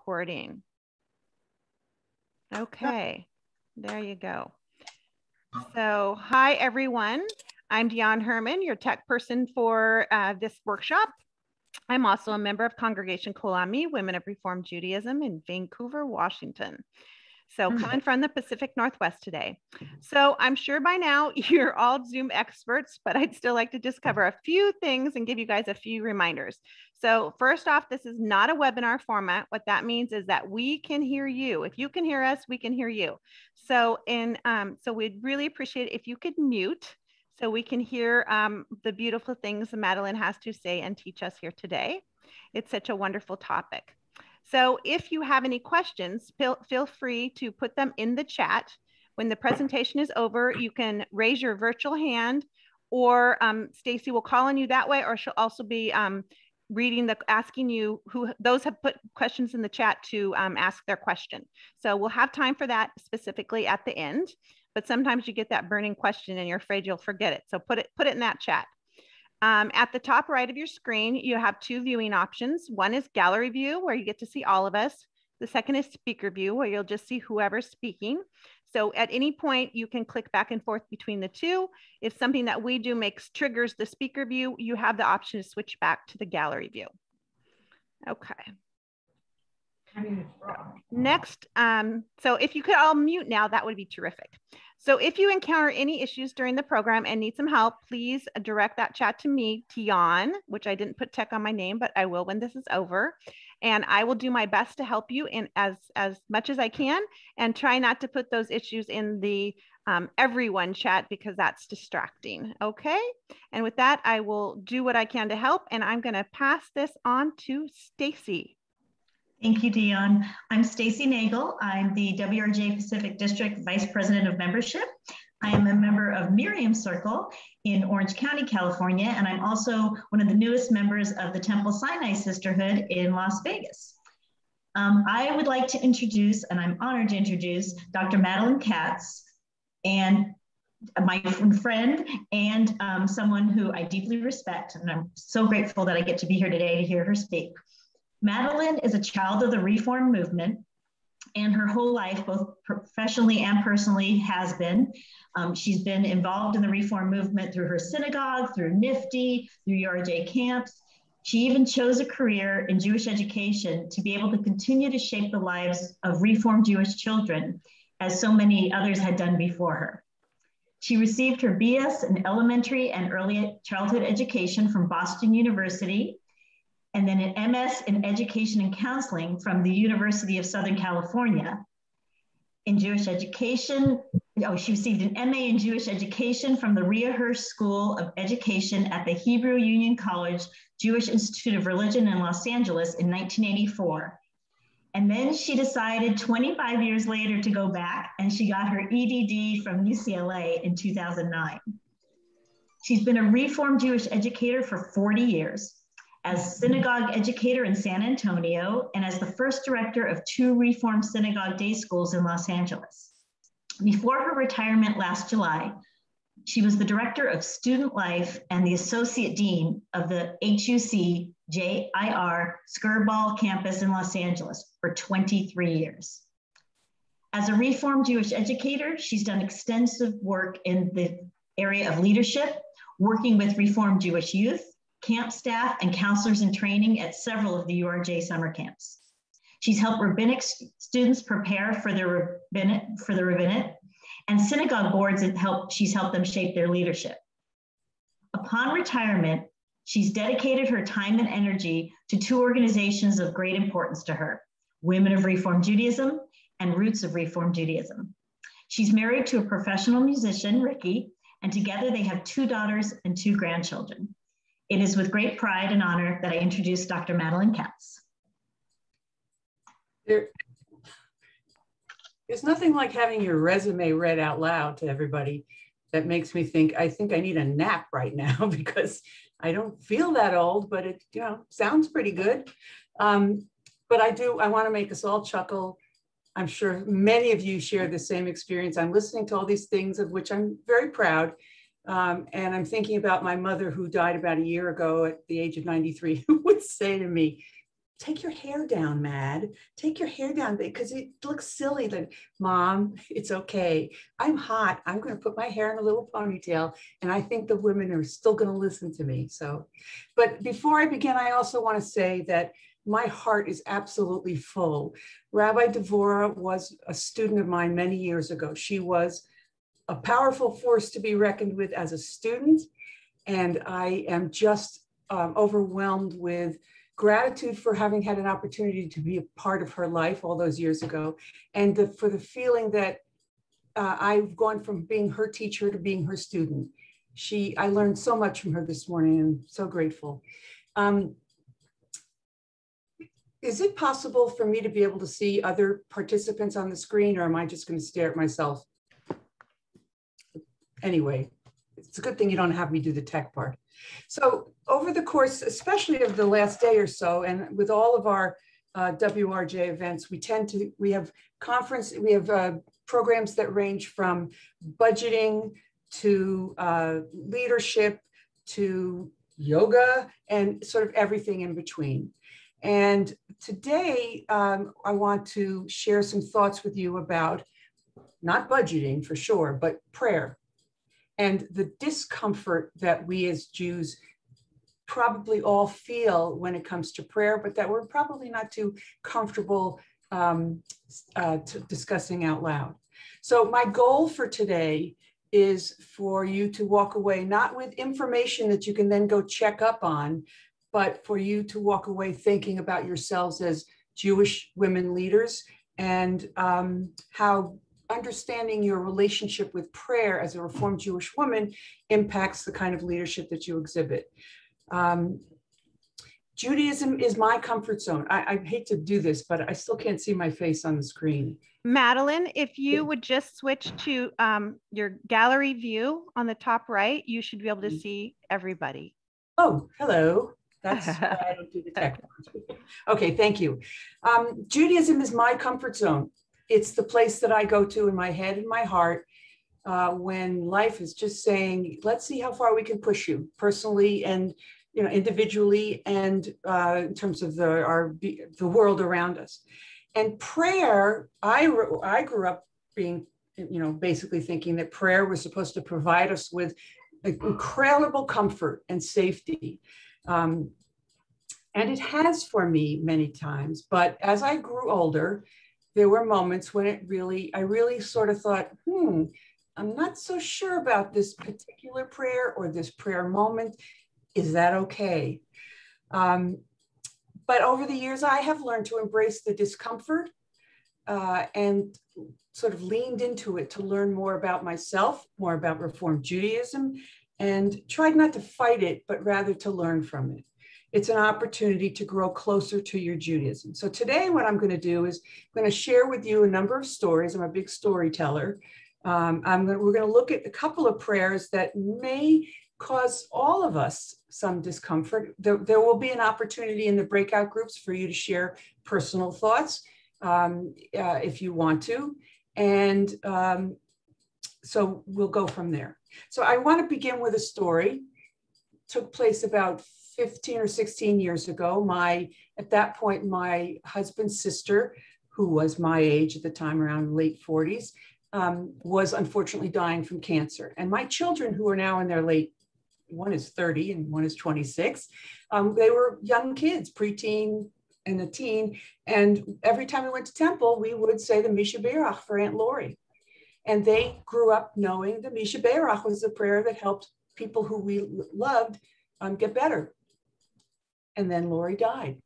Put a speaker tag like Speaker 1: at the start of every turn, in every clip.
Speaker 1: recording. Okay, there you go. So hi, everyone. I'm Dionne Herman, your tech person for this workshop. I'm also a member of Congregation Kolami, Women of Reformed Judaism in Vancouver, Washington. So coming from the Pacific Northwest today. So I'm sure by now you're all Zoom experts, but I'd still like to just cover a few things and give you guys a few reminders. So first off, this is not a webinar format. What that means is that we can hear you. If you can hear us, we can hear you. So we'd really appreciate it if you could mute so we can hear the beautiful things Madelyn has to say and teach us here today. It's such a wonderful topic. So if you have any questions, feel free to put them in the chat. When the presentation is over, you can raise your virtual hand, or Stacy will call on you that way, or she'll also be asking you those have put questions in the chat to ask their question. So we'll have time for that specifically at the end, but sometimes you get that burning question and you're afraid you'll forget it. So put it in that chat. At the top right of your screen, you have two viewing options. One is gallery view, where you get to see all of us. The second is speaker view, where you'll just see whoever's speaking. So at any point, you can click back and forth between the two. If something that we do triggers the speaker view, you have the option to switch back to the gallery view. Okay. Next, so if you could all mute now, that would be terrific. So if you encounter any issues during the program and need some help, please direct that chat to me, Dionne, which I didn't put tech on my name, but I will when this is over. And I will do my best to help you in as much as I can, and try not to put those issues in the everyone chat, because that's distracting. Okay. And with that, I will do what I can to help. And I'm going to pass this on to Stacy.
Speaker 2: Thank you, Dionne. I'm Stacy Nagel. I'm the WRJ Pacific District Vice President of Membership. I am a member of Miriam Circle in Orange County, California, and I'm also one of the newest members of the Temple Sinai Sisterhood in Las Vegas. I would like to introduce, and I'm honored to introduce, Dr. Madelyn Katz, and my friend and someone who I deeply respect, and I'm so grateful that I get to be here today to hear her speak. Madelyn is a child of the Reform movement, and her whole life, both professionally and personally, has been. She's been involved in the Reform movement through her synagogue, through NIFTY, through URJ camps. She even chose a career in Jewish education to be able to continue to shape the lives of Reformed Jewish children, as so many others had done before her. She received her BS in elementary and early childhood education from Boston University, and then an MS in Education and Counseling from the University of Southern California. In Jewish education, she received an MA in Jewish education from the Rhea Hirsch School of Education at the Hebrew Union College Jewish Institute of Religion in Los Angeles in 1984. And then she decided 25 years later to go back, and she got her EDD from UCLA in 2009. She's been a Reformed Jewish educator for 40 years, as synagogue educator in San Antonio, and as the first director of 2 Reformed synagogue day schools in Los Angeles. Before her retirement last July, she was the director of student life and the associate dean of the HUC JIR Skirball campus in Los Angeles for 23 years. As a Reformed Jewish educator, she's done extensive work in the area of leadership, working with Reformed Jewish youth, camp staff, and counselors in training at several of the URJ summer camps. She's helped rabbinic students prepare for the rabbinate, and synagogue boards, and she's helped them shape their leadership. Upon retirement, she's dedicated her time and energy to 2 organizations of great importance to her: Women of Reformed Judaism and Roots of Reformed Judaism. She's married to a professional musician, Ricky, and together they have 2 daughters and 2 grandchildren. It is with great pride and honor that I introduce Dr. Madelyn Katz.
Speaker 3: There's nothing like having your resume read out loud to everybody that makes me think I need a nap right now, because I don't feel that old, but it sounds pretty good. But I want to make us all chuckle. I'm sure many of you share the same experience. I'm listening to all these things of which I'm very proud. And I'm thinking about my mother, who died about a year ago at the age of 93, who would say to me, take your hair down, Mad. Take your hair down because it looks silly. That Mom, it's okay. I'm hot. I'm going to put my hair in a little ponytail, and I think the women are still going to listen to me. So, but before I begin, I also want to say that my heart is absolutely full. Rabbi Devora was a student of mine many years ago. She was a powerful force to be reckoned with as a student, and I am just overwhelmed with gratitude for having had an opportunity to be a part of her life all those years ago, and for the feeling that I've gone from being her teacher to being her student. I learned so much from her this morning, and I'm so grateful. Is it possible for me to be able to see other participants on the screen, or am I just going to stare at myself? Anyway, it's a good thing you don't have me do the tech part. So over the course, especially of the last day or so, and with all of our WRJ events, we have programs that range from budgeting to leadership to yoga and sort of everything in between. And today I want to share some thoughts with you about not budgeting for sure, but prayer. And the discomfort that we as Jews probably all feel when it comes to prayer, but that we're probably not too comfortable discussing out loud. So my goal for today is for you to walk away, not with information that you can then go check up on, but for you to walk away thinking about yourselves as Jewish women leaders and how understanding your relationship with prayer as a Reformed Jewish woman impacts the kind of leadership that you exhibit. Judaism is my comfort zone. I hate to do this, but I still can't see my face on the screen.
Speaker 1: Madeline, if you would just switch to your gallery view on the top right, you should be able to see everybody.
Speaker 3: Oh, hello. That's why I don't do the tech. Okay, thank you. Judaism is my comfort zone. It's the place that I go to in my head and my heart when life is just saying, let's see how far we can push you personally and individually and in terms of the world around us. And prayer, I grew up being, basically thinking that prayer was supposed to provide us with incredible comfort and safety. And it has for me many times, but as I grew older, there were moments when I really sort of thought, I'm not so sure about this particular prayer or this prayer moment. Is that okay? But over the years, I have learned to embrace the discomfort and sort of leaned into it to learn more about myself, more about Reformed Judaism, and tried not to fight it, but rather to learn from it. It's an opportunity to grow closer to your Judaism. So today what I'm going to do is I'm going to share with you a number of stories. I'm a big storyteller. We're going to look at a couple of prayers that may cause all of us some discomfort. There will be an opportunity in the breakout groups for you to share personal thoughts if you want to. And so we'll go from there. So I want to begin with a story. It took place about 15 or 16 years ago. At that point, my husband's sister, who was my age at the time, around late 40s, was unfortunately dying from cancer. And my children, who are now in their late, one is 30 and one is 26, they were young kids, preteen and a teen. And every time we went to temple, we would say the Misha Berach for Aunt Lori. And they grew up knowing the Misha Berach was the prayer that helped people who we loved get better. And then Lori died.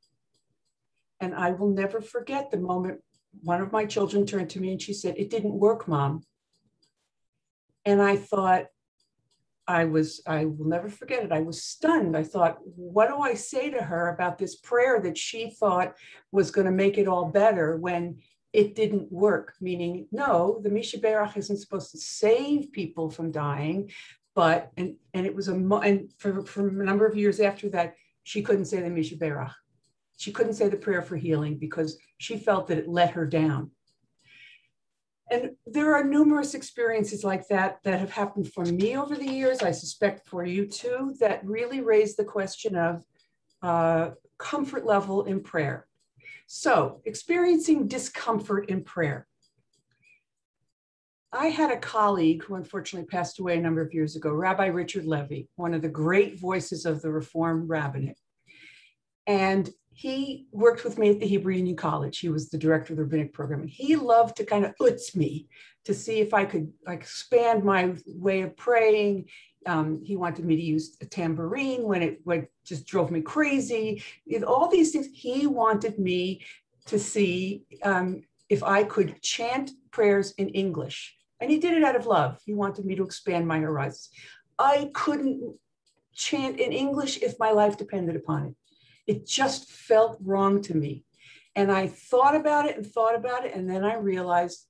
Speaker 3: And I will never forget the moment one of my children turned to me and she said, "It didn't work, Mom." And I thought, I will never forget it. I was stunned. I thought, what do I say to her about this prayer that she thought was going to make it all better when it didn't work? Meaning, no, the Misha Berach isn't supposed to save people from dying, but, and it was and for a number of years after that, she couldn't say the Misha Berach. She couldn't say the prayer for healing because she felt that it let her down. And there are numerous experiences like that that have happened for me over the years, I suspect for you too, that really raise the question of comfort level in prayer. So, experiencing discomfort in prayer. I had a colleague who unfortunately passed away a number of years ago, Rabbi Richard Levy, one of the great voices of the Reform rabbinate. And he worked with me at the Hebrew Union College. He was the director of the rabbinic program. And he loved to kind of utz me to see if I could expand my way of praying. He wanted me to use a tambourine when it just drove me crazy. All these things, he wanted me to see if I could chant prayers in English. And he did it out of love. He wanted me to expand my horizons. I couldn't chant in English if my life depended upon it. It just felt wrong to me. And I thought about it, and then I realized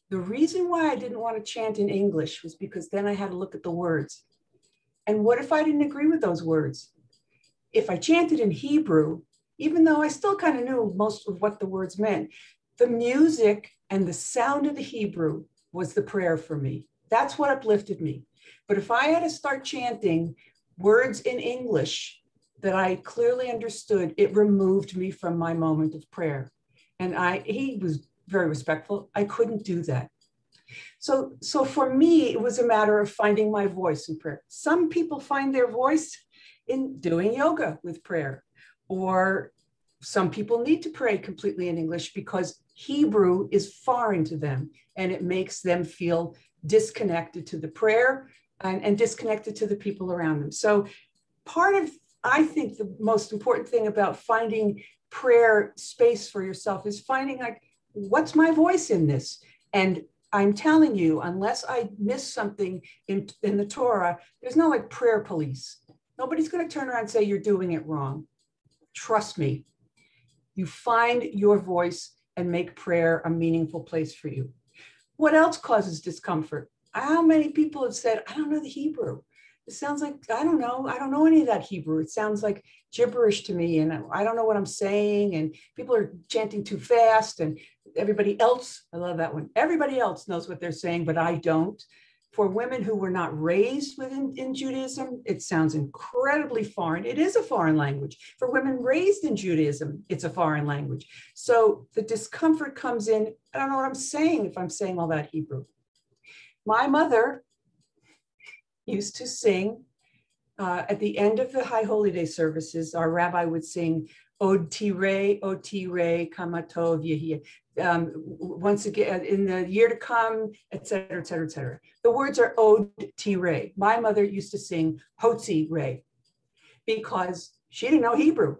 Speaker 3: the reason why I didn't want to chant in English was because then I had to look at the words. And what if I didn't agree with those words? If I chanted in Hebrew, even though I still kind of knew most of what the words meant, the music and the sound of the Hebrew was the prayer for me. That's what uplifted me. But if I had to start chanting words in English that I clearly understood, it removed me from my moment of prayer. And he was very respectful. I couldn't do that. So for me, it was a matter of finding my voice in prayer. Some people find their voice in doing yoga with prayer, or some people need to pray completely in English because Hebrew is foreign to them and it makes them feel disconnected to the prayer and disconnected to the people around them. So I think the most important thing about finding prayer space for yourself is finding what's my voice in this? And I'm telling you, unless I miss something in the Torah, there's no prayer police. Nobody's going to turn around and say you're doing it wrong. Trust me. You find your voice and make prayer a meaningful place for you. What else causes discomfort? How many people have said, I don't know the Hebrew. It sounds like, I don't know any of that Hebrew. It sounds like gibberish to me, and I don't know what I'm saying, and people are chanting too fast, and everybody else, I love that one, everybody else knows what they're saying, but I don't. For women who were not raised in Judaism, it sounds incredibly foreign. It is a foreign language. For women raised in Judaism, it's a foreign language. So the discomfort comes in, I don't know what I'm saying if I'm saying all that Hebrew. My mother used to sing at the end of the High Holy Day services. Our rabbi would sing, Od Tirei, Kama Tov Yehiyeh. Once again, in the year to come, et cetera, et cetera, et cetera. The words are Od Tirei. My mother used to sing Hotzi Rei because she didn't know Hebrew.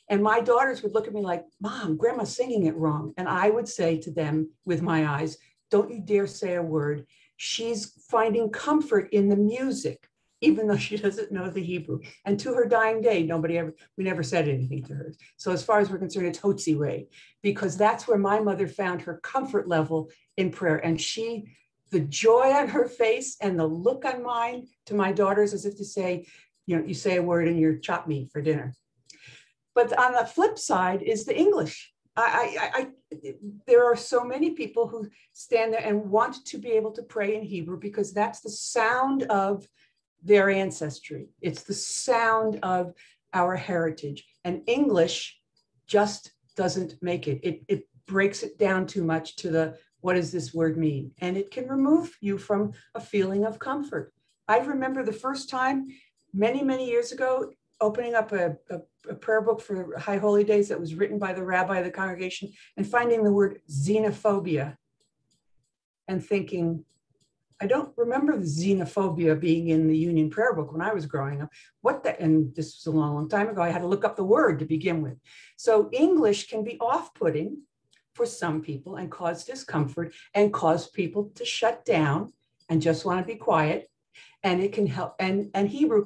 Speaker 3: And my daughters would look at me like, Mom, Grandma's singing it wrong. And I would say to them with my eyes, don't you dare say a word. She's finding comfort in the music, even though she doesn't know the Hebrew. And to her dying day, we never said anything to her. So as far as we're concerned, it's Hotzi Rei, because that's where my mother found her comfort level in prayer. And the joy on her face and the look on mine to my daughters, as if to say, you say a word and you're chopped meat for dinner. But on the flip side is the English. There are so many people who stand there and want to be able to pray in Hebrew because that's the sound of their ancestry. It's the sound of our heritage. And English just doesn't make it. It breaks it down too much to what does this word mean? And it can remove you from a feeling of comfort. I remember the first time many, many years ago, opening up a prayer book for High Holy Days that was written by the rabbi of the congregation and finding the word xenophobia and thinking, I don't remember the xenophobia being in the Union prayer book when I was growing up. And this was a long, long time ago. I had to look up the word to begin with. So English can be off-putting for some people and cause discomfort and cause people to shut down and just want to be quiet. And it can help, and Hebrew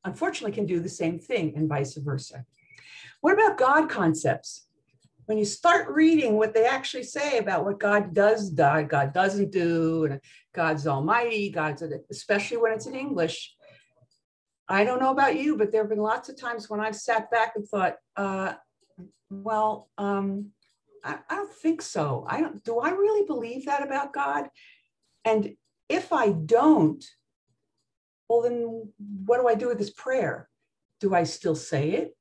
Speaker 3: unfortunately can do the same thing and vice versa. What about God concepts? When you start reading what they actually say about what God does, God doesn't do, and God's almighty, especially when it's in English. I don't know about you, but there have been lots of times when I've sat back and thought, I don't think so. Do I really believe that about God? And if I don't, well, then what do I do with this prayer? Do I still say it?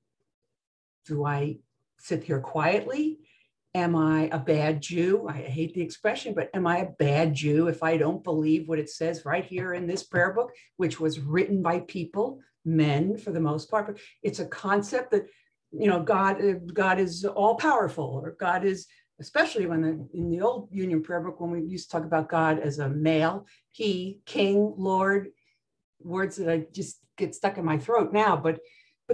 Speaker 3: Do I sit here quietly? Am I a bad Jew? I hate the expression, but am I a bad Jew if I don't believe what it says right here in this prayer book, which was written by people, men for the most part? But it's a concept that, you know, God is all powerful, or God is, especially when in the old Union prayer book, when we used to talk about God as a male, he, king, Lord, words that I just get stuck in my throat now. But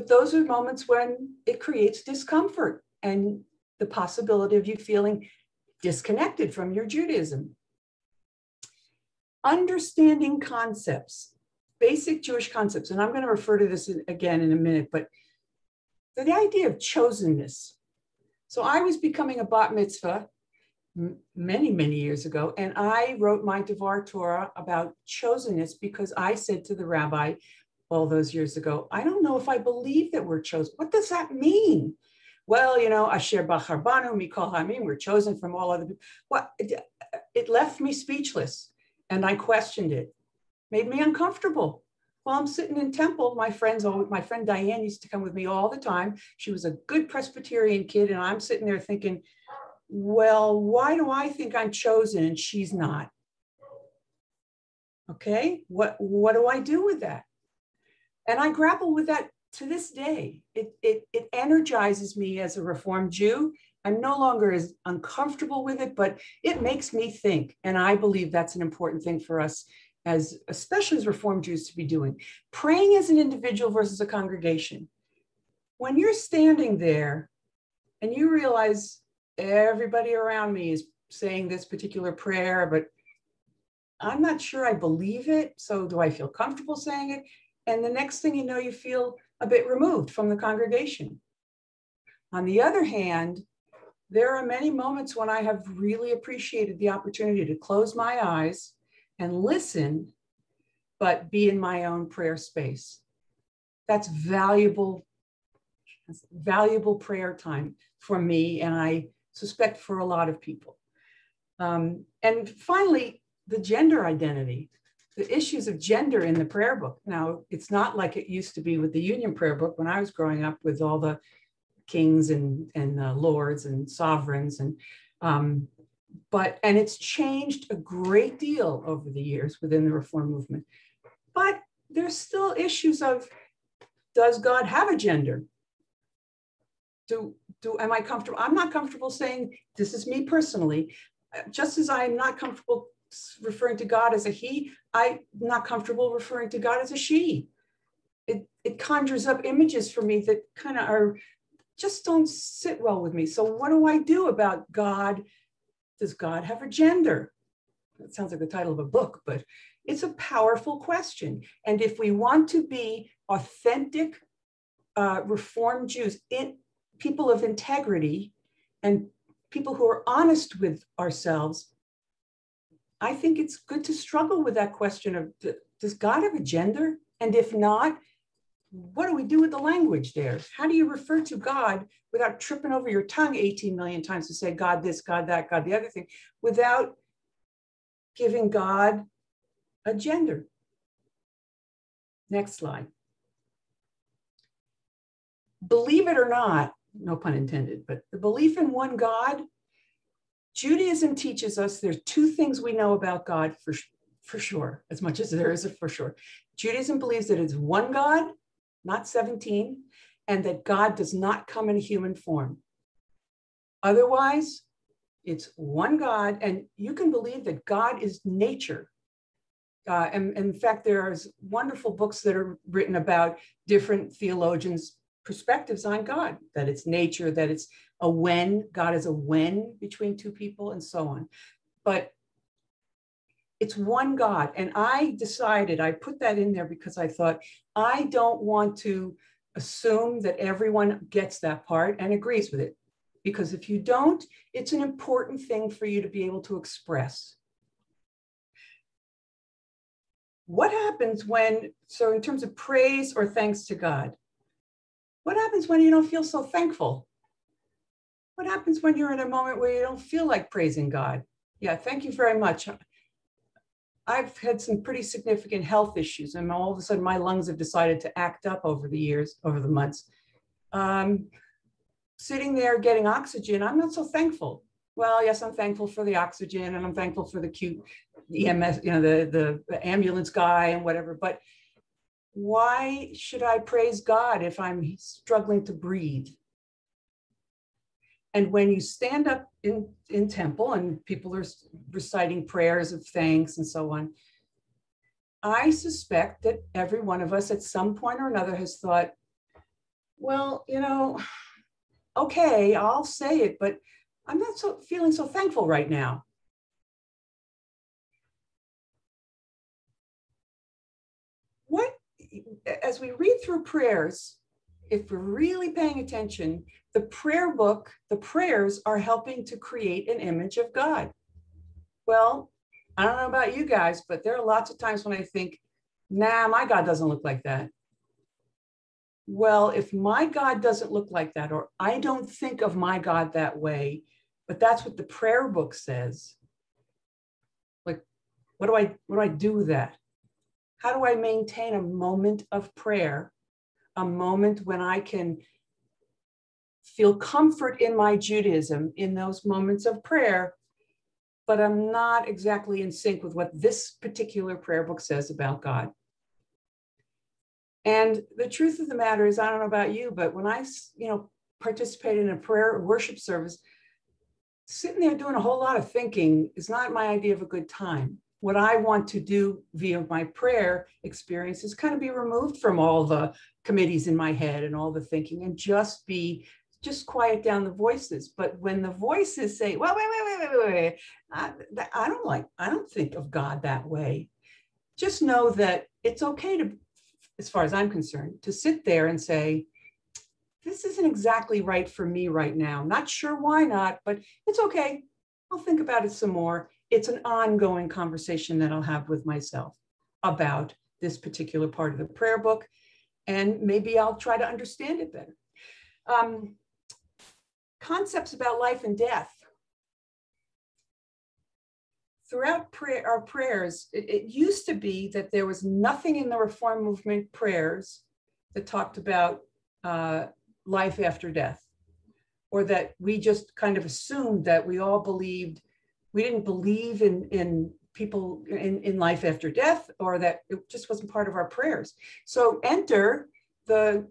Speaker 3: those are moments when it creates discomfort and the possibility of you feeling disconnected from your Judaism. Understanding concepts, basic Jewish concepts, and I'm going to refer to this again in a minute, but the idea of chosenness. So I was becoming a bat mitzvah many, many years ago, and I wrote my Devar Torah about chosenness because I said to the rabbi all those years ago, I don't know if I believe that we're chosen. What does that mean? Well, you know, Asher Bachar Banu Mikol Hamim, we're chosen from all other people. Well, it left me speechless, and I questioned it. Made me uncomfortable. While I'm sitting in temple, my friend Diane used to come with me all the time. She was a good Presbyterian kid, and I'm sitting there thinking, well, why do I think I'm chosen and she's not? Okay, what do I do with that? And I grapple with that to this day. It energizes me as a Reformed Jew. I'm no longer as uncomfortable with it, but it makes me think. And I believe that's an important thing for us, especially as Reformed Jews, to be doing. Praying as an individual versus a congregation. When you're standing there and you realize everybody around me is saying this particular prayer, but I'm not sure I believe it. So do I feel comfortable saying it? And the next thing you know, you feel a bit removed from the congregation. On the other hand, there are many moments when I have really appreciated the opportunity to close my eyes and listen, but be in my own prayer space. That's valuable prayer time for me, and I suspect for a lot of people. And finally, the gender identity. The issues of gender in the prayer book. Now, it's not like it used to be with the Union prayer book when I was growing up with all the kings and lords and sovereigns. And it's changed a great deal over the years within the Reform movement. But there's still issues of, does God have a gender? Am I comfortable? I'm not comfortable saying, this is me personally, just as I'm not comfortable referring to God as a he, I'm not comfortable referring to God as a she. It conjures up images for me that kind of just don't sit well with me. So what do I do about God? Does God have a gender? That sounds like the title of a book, but it's a powerful question. And if we want to be authentic Reformed Jews, people of integrity and people who are honest with ourselves, I think it's good to struggle with that question of, does God have a gender? And if not, what do we do with the language there? How do you refer to God without tripping over your tongue 18 million times to say God this, God that, God the other thing, without giving God a gender? Next slide. Believe it or not, no pun intended, but the belief in one God, Judaism teaches us there's two things we know about God for sure, as much as there is a for sure. Judaism believes that it's one God, not 17, and that God does not come in human form. Otherwise, it's one God, and you can believe that God is nature. And in fact, there's wonderful books that are written about different theologians' perspectives on God, that it's nature, that it's a when, God is a when between two people, and so on. But it's one God. And I decided, I put that in there because I thought, I don't want to assume that everyone gets that part and agrees with it. Because if you don't, it's an important thing for you to be able to express. What happens when, so in terms of praise or thanks to God, what happens when you don't feel so thankful? What happens when you're in a moment where you don't feel like praising God? Yeah, thank you very much. I've had some pretty significant health issues, and all of a sudden my lungs have decided to act up over the years, over the months. sitting there getting oxygen, I'm not so thankful. Well, yes, I'm thankful for the oxygen and I'm thankful for the cute EMS, the ambulance guy and whatever. But why should I praise God if I'm struggling to breathe? And when you stand up in temple and people are reciting prayers of thanks and so on, I suspect that every one of us at some point or another has thought, well, okay, I'll say it, but I'm not feeling so thankful right now. As we read through prayers, if we're really paying attention, the prayer book, the prayers are helping to create an image of God. Well, I don't know about you guys, but there are lots of times when I think, nah, my God doesn't look like that. Well, if my God doesn't look like that, or I don't think of my God that way, but that's what the prayer book says, like, what do I do with that? How do I maintain a moment of prayer, a moment when I can feel comfort in my Judaism in those moments of prayer, but I'm not exactly in sync with what this particular prayer book says about God? And the truth of the matter is, I don't know about you, but when I, participate in a prayer or worship service, sitting there doing a whole lot of thinking is not my idea of a good time. What I want to do via my prayer experience is kind of be removed from all the committees in my head and all the thinking and just quiet down the voices. But when the voices say, well, wait, I don't think of God that way. Just know that it's okay to, as far as I'm concerned, to sit there and say, this isn't exactly right for me right now. Not sure why not, but it's okay. I'll think about it some more. It's an ongoing conversation that I'll have with myself about this particular part of the prayer book, and maybe I'll try to understand it better. Concepts about life and death. Throughout our prayers, it used to be that there was nothing in the Reform movement prayers that talked about life after death, or that we just kind of assumed that we all believed. We didn't believe in people in life after death, or that it just wasn't part of our prayers. So enter the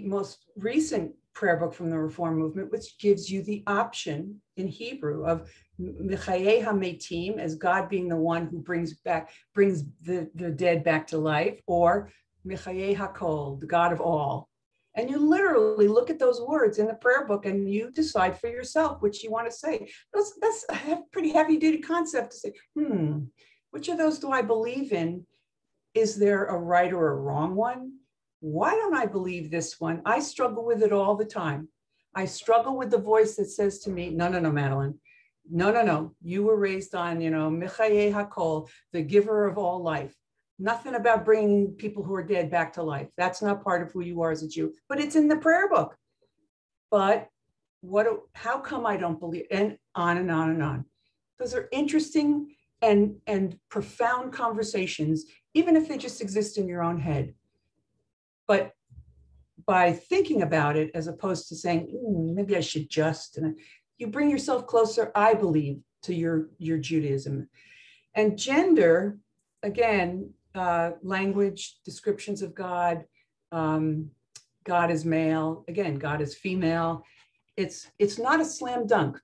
Speaker 3: most recent prayer book from the Reform movement, which gives you the option in Hebrew of Mechayeh HaMetim, as God being the one who brings the dead back to life, or Mechayeh HaKol, the God of all. And you literally look at those words in the prayer book and you decide for yourself which you want to say. That's a pretty heavy duty concept to say, which of those do I believe in? Is there a right or a wrong one? Why don't I believe this one? I struggle with it all the time. I struggle with the voice that says to me, no, Madelyn. No. You were raised on, Mechayeh HaKol, the giver of all life. Nothing about bringing people who are dead back to life. That's not part of who you are as a Jew, but it's in the prayer book. But how come I don't believe? And on and on and on. Those are interesting and profound conversations, even if they just exist in your own head. But by thinking about it, as opposed to saying, maybe I should just, and you bring yourself closer, I believe, to your Judaism. And gender, again, language, descriptions of God, God is male, again, God is female. It's not a slam dunk.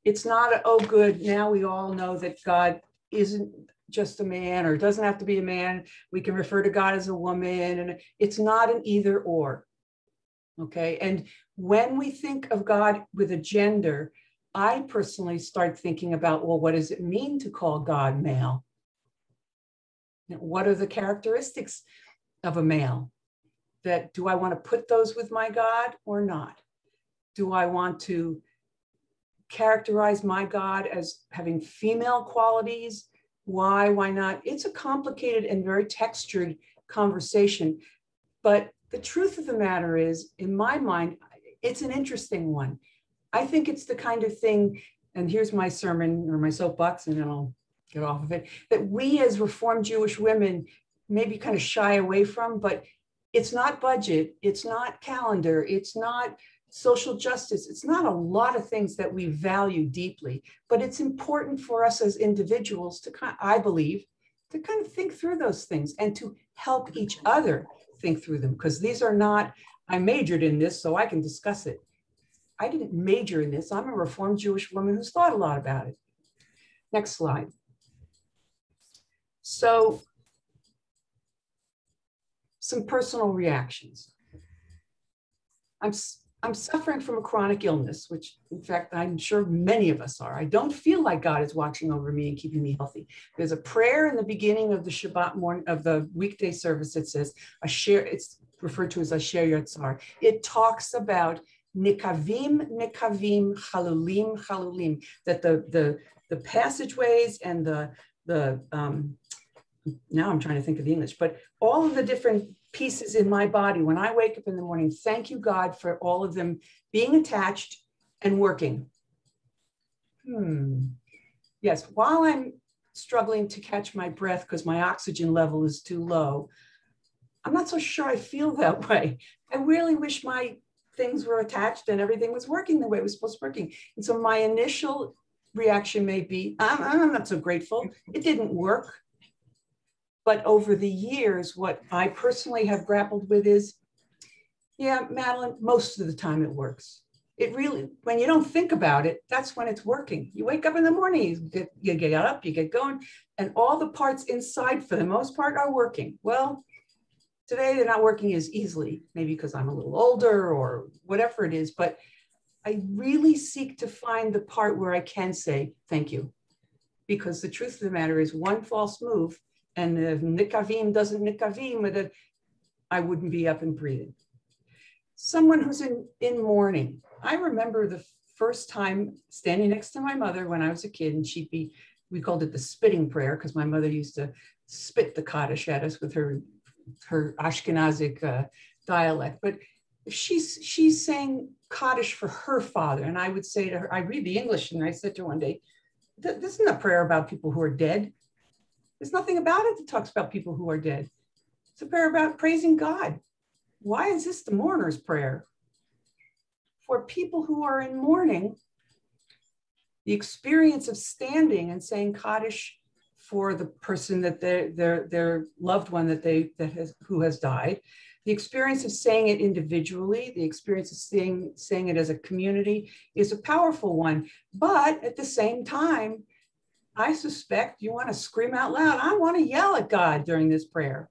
Speaker 3: It's not oh good, now we all know that God isn't just a man, or doesn't have to be a man. We can refer to God as a woman, and it's not an either or. Okay, and when we think of God with a gender, I personally start thinking about, well, what does it mean to call God male? What are the characteristics of a male? Do I want to put those with my God or not? Do I want to characterize my God as having female qualities? Why not? It's a complicated and very textured conversation. But the truth of the matter is, in my mind, it's an interesting one. I think it's the kind of thing, and here's my sermon or my soapbox, and then I'll get off of it, that we as Reformed Jewish women maybe kind of shy away from, but it's not budget, it's not calendar, it's not social justice. It's not a lot of things that we value deeply, but it's important for us as individuals to, I believe, to kind of think through those things and to help each other think through them, because these are not, I majored in this so I can discuss it. I didn't major in this. I'm a Reformed Jewish woman who's thought a lot about it. Next slide. So, some personal reactions. I'm suffering from a chronic illness, which in fact, I'm sure many of us are. I don't feel like God is watching over me and keeping me healthy. There's a prayer in the beginning of the Shabbat morning of the weekday service that says, it's referred to as Asher Yatzar. It talks about nikavim, nikavim, chalulim, chalulim, that the passageways and now I'm trying to think of the English, but all of the different pieces in my body, when I wake up in the morning, thank you, God, for all of them being attached and working. Yes, while I'm struggling to catch my breath because my oxygen level is too low, I'm not so sure I feel that way. I really wish my things were attached and everything was working the way it was supposed to be working. And so my initial reaction may be, I'm not so grateful. It didn't work. But over the years, what I personally have grappled with is, yeah, Madeline, most of the time it works. It really, when you don't think about it, that's when it's working. You wake up in the morning, you get up, you get going, and all the parts inside, for the most part, are working. Well, today they're not working as easily, maybe because I'm a little older or whatever it is, but I really seek to find the part where I can say thank you. Because the truth of the matter is, one false move, and if nikavim doesn't nikavim, I wouldn't be up and breathing. Someone who's in mourning. I remember the first time standing next to my mother when I was a kid, and we called it the spitting prayer, because my mother used to spit the Kaddish at us with her Ashkenazic dialect. But she's saying Kaddish for her father, and I would say to her, I read the English, and I said to her one day, this isn't a prayer about people who are dead. There's nothing about it that talks about people who are dead. It's a prayer about praising God. Why is this the mourner's prayer? For people who are in mourning, the experience of standing and saying Kaddish for the person that their loved one who has died, the experience of saying it individually, the experience of saying it as a community is a powerful one. But at the same time, I suspect you want to scream out loud. I want to yell at God during this prayer.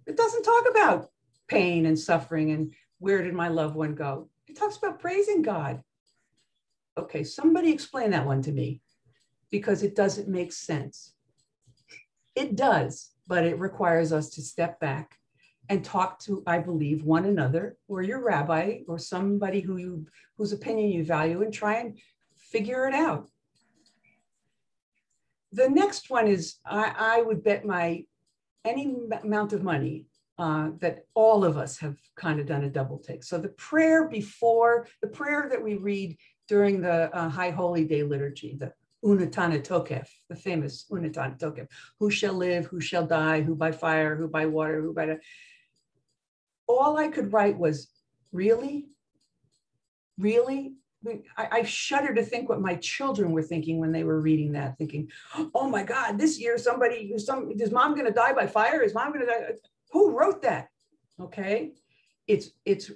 Speaker 3: It doesn't talk about pain and suffering and where did my loved one go. It talks about praising God. Okay, somebody explain that one to me, because it doesn't make sense. It does, but it requires us to step back and talk to, I believe, one another or your rabbi or somebody whose opinion you value, and try and figure it out. The next one is, I would bet any amount of money that all of us have kind of done a double take. So the prayer that we read during the High Holy Day liturgy, the Unatana Tokef, the famous Unatana Tokef, who shall live, who shall die, who by fire, who by water, who by all I could write was, really? Really? I shudder to think what my children were thinking when they were reading that, thinking, oh my God, this year is mom going to die by fire? Is mom going to die? Who wrote that? Okay. It's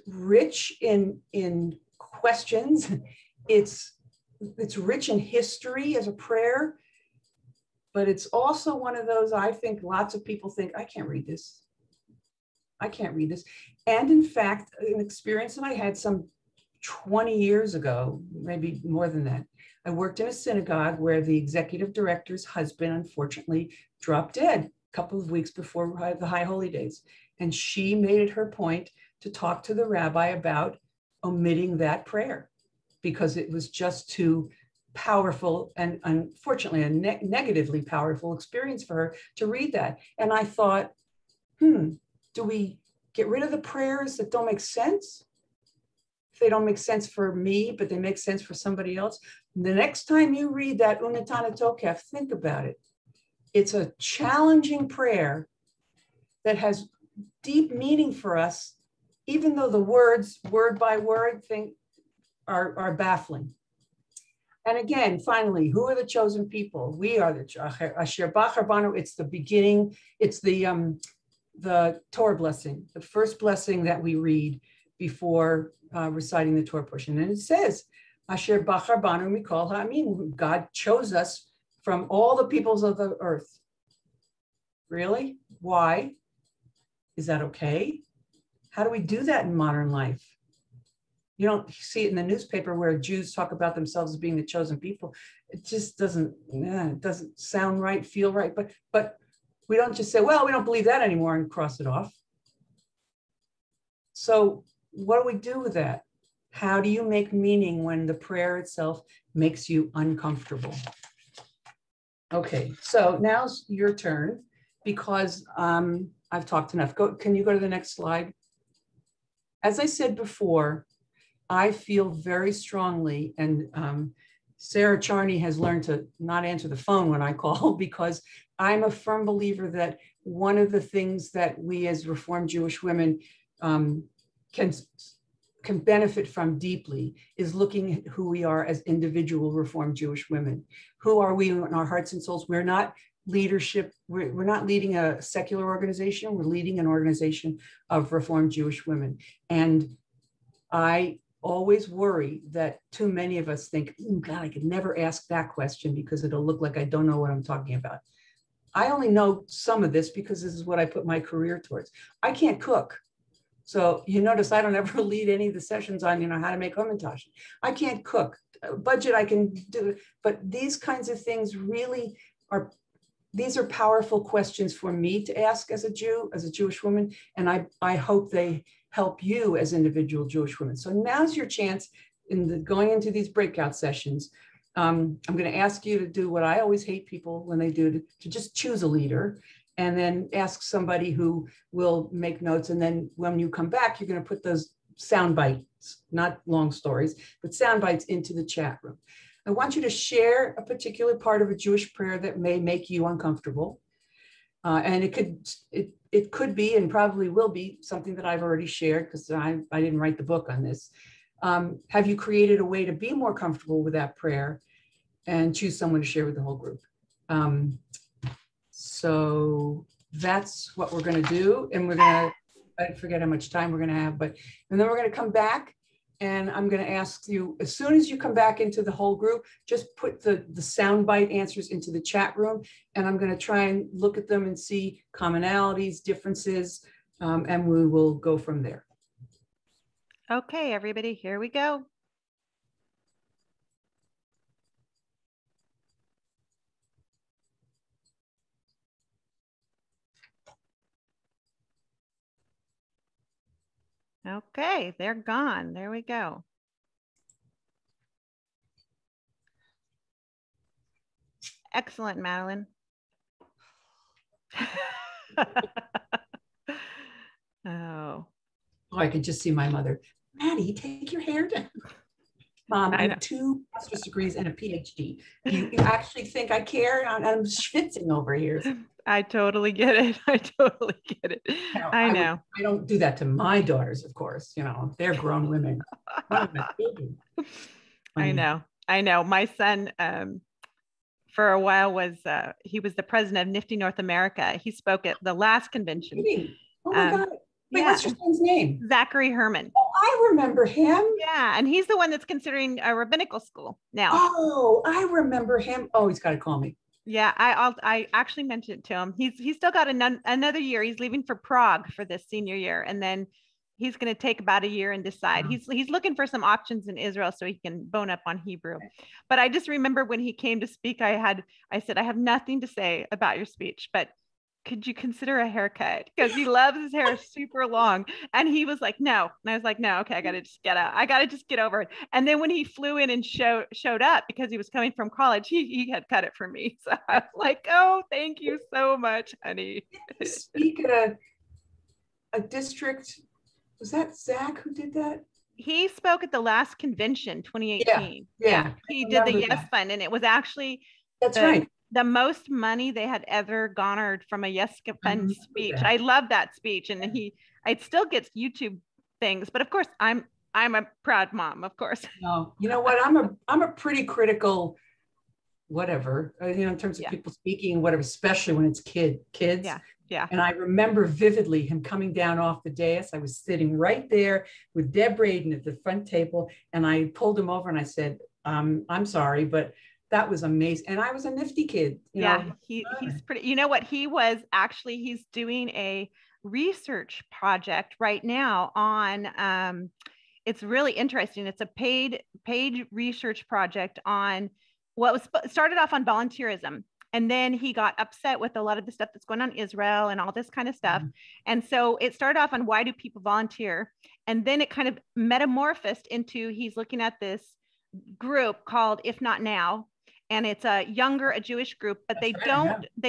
Speaker 3: rich in questions. It's rich in history as a prayer, but it's also one of those, I think lots of people think, I can't read this. I can't read this. And in fact, an experience that I had some 20 years ago, maybe more than that, I worked in a synagogue where the executive director's husband unfortunately dropped dead a couple of weeks before the High Holy Days. And she made it her point to talk to the rabbi about omitting that prayer because it was just too powerful and unfortunately a negatively powerful experience for her to read that. And I thought, do we get rid of the prayers that don't make sense? If they don't make sense for me, but they make sense for somebody else. The next time you read that Unatana Tokef, think about it. It's a challenging prayer that has deep meaning for us, even though the words, word by word, are baffling. And again, finally, who are the chosen people? We are the Asher Bachar Banu. It's the beginning. It's the Torah blessing, the first blessing that we read before reciting the Torah portion. And it says, Asher Bachar Banu Mikol Ha'amin. God chose us from all the peoples of the earth. Really? Why? Is that okay? How do we do that in modern life? You don't see it in the newspaper where Jews talk about themselves as being the chosen people. It just doesn't sound right, feel right. But we don't just say, well, we don't believe that anymore and cross it off. So what do we do with that? How do you make meaning when the prayer itself makes you uncomfortable? Okay, so now's your turn because I've talked enough. Can you go to the next slide? As I said before, I feel very strongly, and Sarah Charney has learned to not answer the phone when I call because I'm a firm believer that one of the things that we as Reformed Jewish women can benefit from deeply is looking at who we are as individual Reformed Jewish women. Who are we in our hearts and souls? We're not leadership. We're not leading a secular organization. We're leading an organization of Reformed Jewish women. And I always worry that too many of us think, oh God, I could never ask that question because it'll look like I don't know what I'm talking about. I only know some of this because this is what I put my career towards. I can't cook. So you notice I don't ever lead any of the sessions on, how to make hamantash. I can't cook. Budget I can do, but these kinds of things really are, these are powerful questions for me to ask as a Jew, as a Jewish woman, and I hope they help you as individual Jewish women. So now's your chance in going into these breakout sessions. I'm going to ask you to do what I always hate people when they do, to just choose a leader and then ask somebody who will make notes. And then when you come back, you're going to put those sound bites, not long stories, but sound bites into the chat room. I want you to share a particular part of a Jewish prayer that may make you uncomfortable. And it could be and probably will be something that I've already shared because I didn't write the book on this. Have you created a way to be more comfortable with that prayer and choose someone to share with the whole group? So that's what we're going to do. And we're going to, I forget how much time we're going to have, and then we're going to come back. And I'm going to ask you, as soon as you come back into the whole group, just put the soundbite answers into the chat room. And I'm going to try and look at them and see commonalities, differences, and we will go from there.
Speaker 1: Okay, everybody, here we go. Okay, they're gone. There we go. Excellent, Madelyn. Oh,
Speaker 3: I could just see my mother. Maddie, take your hair down. Mom, I have 2 master's degrees and a PhD. You actually think I care? I'm schwitzing over here.
Speaker 1: I totally get it. I totally get it. I know.
Speaker 3: I don't do that to my daughters, of course. They're grown women.
Speaker 1: I know. My son, for a while he was the president of Nifty North America. He spoke at the last convention.
Speaker 3: Oh my God. Wait, what's your son's name?
Speaker 1: Zachary Herman.
Speaker 3: Oh, I remember him.
Speaker 1: Yeah, and he's the one that's considering a rabbinical school now.
Speaker 3: Oh, I remember him. Oh, he's got to call me.
Speaker 1: Yeah, I actually mentioned it to him. He's still got another year. He's leaving for Prague for this senior year, and then he's going to take about a year and decide. He's looking for some options in Israel so he can bone up on Hebrew. But I just remember when he came to speak, I said, I have nothing to say about your speech, but could you consider a haircut? Because he loves his hair super long. And he was like, no. And I was like, no, okay, I got to just get out. I got to just get over it. And then when he flew in and showed up because he was coming from college, he had cut it for me. So I was like, oh, thank you so much, honey.
Speaker 3: Speak at a district. Was that Zach who did that?
Speaker 1: He spoke at the last convention, 2018.
Speaker 3: Yeah.
Speaker 1: He did the Yes Fund. And it was actually
Speaker 3: that's right.
Speaker 1: The most money they had ever garnered from a Yes Fund speech. I love that speech. And it still gets YouTube things, but of course I I'm a proud mom, of course.
Speaker 3: No, you know what? I'm a pretty critical, whatever, in terms of people speaking, whatever, especially when it's kids.
Speaker 1: Yeah. Yeah.
Speaker 3: And I remember vividly him coming down off the dais. I was sitting right there with Deb Braden at the front table, and I pulled him over and I said, I'm sorry, but that was amazing. And I was a nifty kid. You know?
Speaker 1: He's pretty, you know what, he's doing a research project right now on, it's really interesting. It's a paid research project on what was started off on volunteerism. And then he got upset with a lot of the stuff that's going on in Israel and all this kind of stuff. Mm-hmm. And so it started off on why do people volunteer? And then it kind of metamorphosed into, he's looking at this group called If Not Now. And it's a Jewish group, but they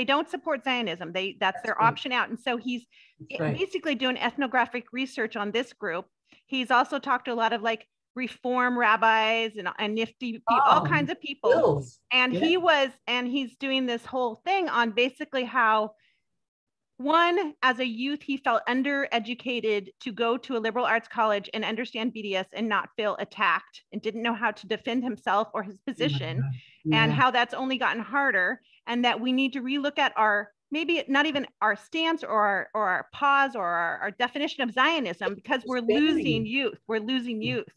Speaker 1: don't support Zionism. That's their option out. And so he's basically doing ethnographic research on this group. He's also talked to a lot of like reform rabbis and nifty people, all kinds of people. And he's doing this whole thing on basically how, one, as a youth, he felt undereducated to go to a liberal arts college and understand BDS and not feel attacked, and didn't know how to defend himself or his position, and how that's only gotten harder, and that we need to relook at our, maybe not even our stance or our pause or our definition of Zionism, because we're losing youth. We're losing youth.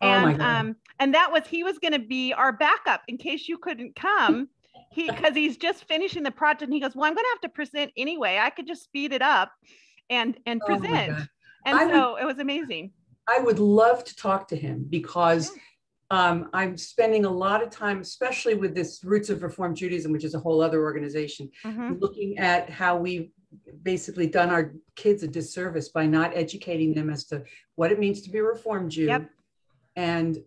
Speaker 1: And that was, he was going to be our backup in case you couldn't come. Because he's just finishing the project, and he goes, well, I'm going to have to present anyway. I could just speed it up and present. And it was amazing.
Speaker 3: I would love to talk to him, because I'm spending a lot of time, especially with this Roots of Reform Judaism, which is a whole other organization, looking at how we've basically done our kids a disservice by not educating them as to what it means to be a Reform Jew. Yep. And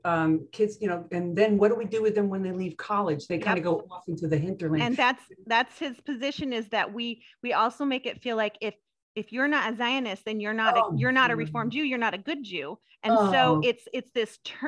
Speaker 3: kids, and then what do we do with them when they leave college? They kind of go off into the hinterland.
Speaker 1: And that's his position, is that we also make it feel like if you're not a Zionist, then you're not a Reformed Jew, you're not a good Jew. And so it's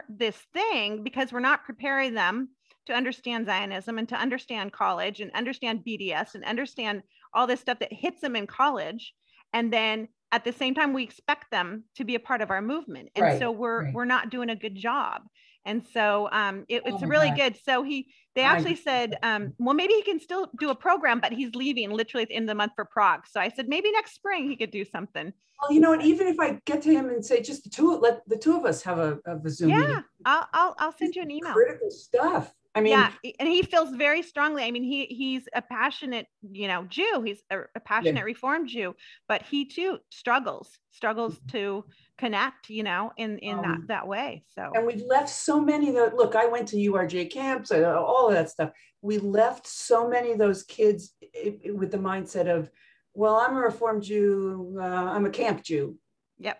Speaker 1: this thing, because we're not preparing them to understand Zionism and to understand college and understand BDS and understand all this stuff that hits them in college. And then at the same time, we expect them to be a part of our movement. And so we're not doing a good job. And so it's really good. So they actually said, well, maybe he can still do a program, but he's leaving literally at the end of the month for Prague. So I said, maybe next spring he could do something.
Speaker 3: Well, and even if I get to him and say, just let the two of us have a Zoom meeting.
Speaker 1: I'll send you an email.
Speaker 3: Critical stuff. I mean,
Speaker 1: and he feels very strongly. I mean, he's a passionate, Jew. He's a passionate Reform Jew, but he too struggles to connect, in that way. So,
Speaker 3: and we've left so many. Look, I went to URJ camps, all of that stuff. We left so many of those kids with the mindset of, well, I'm a Reform Jew. I'm a camp Jew.
Speaker 1: Yep.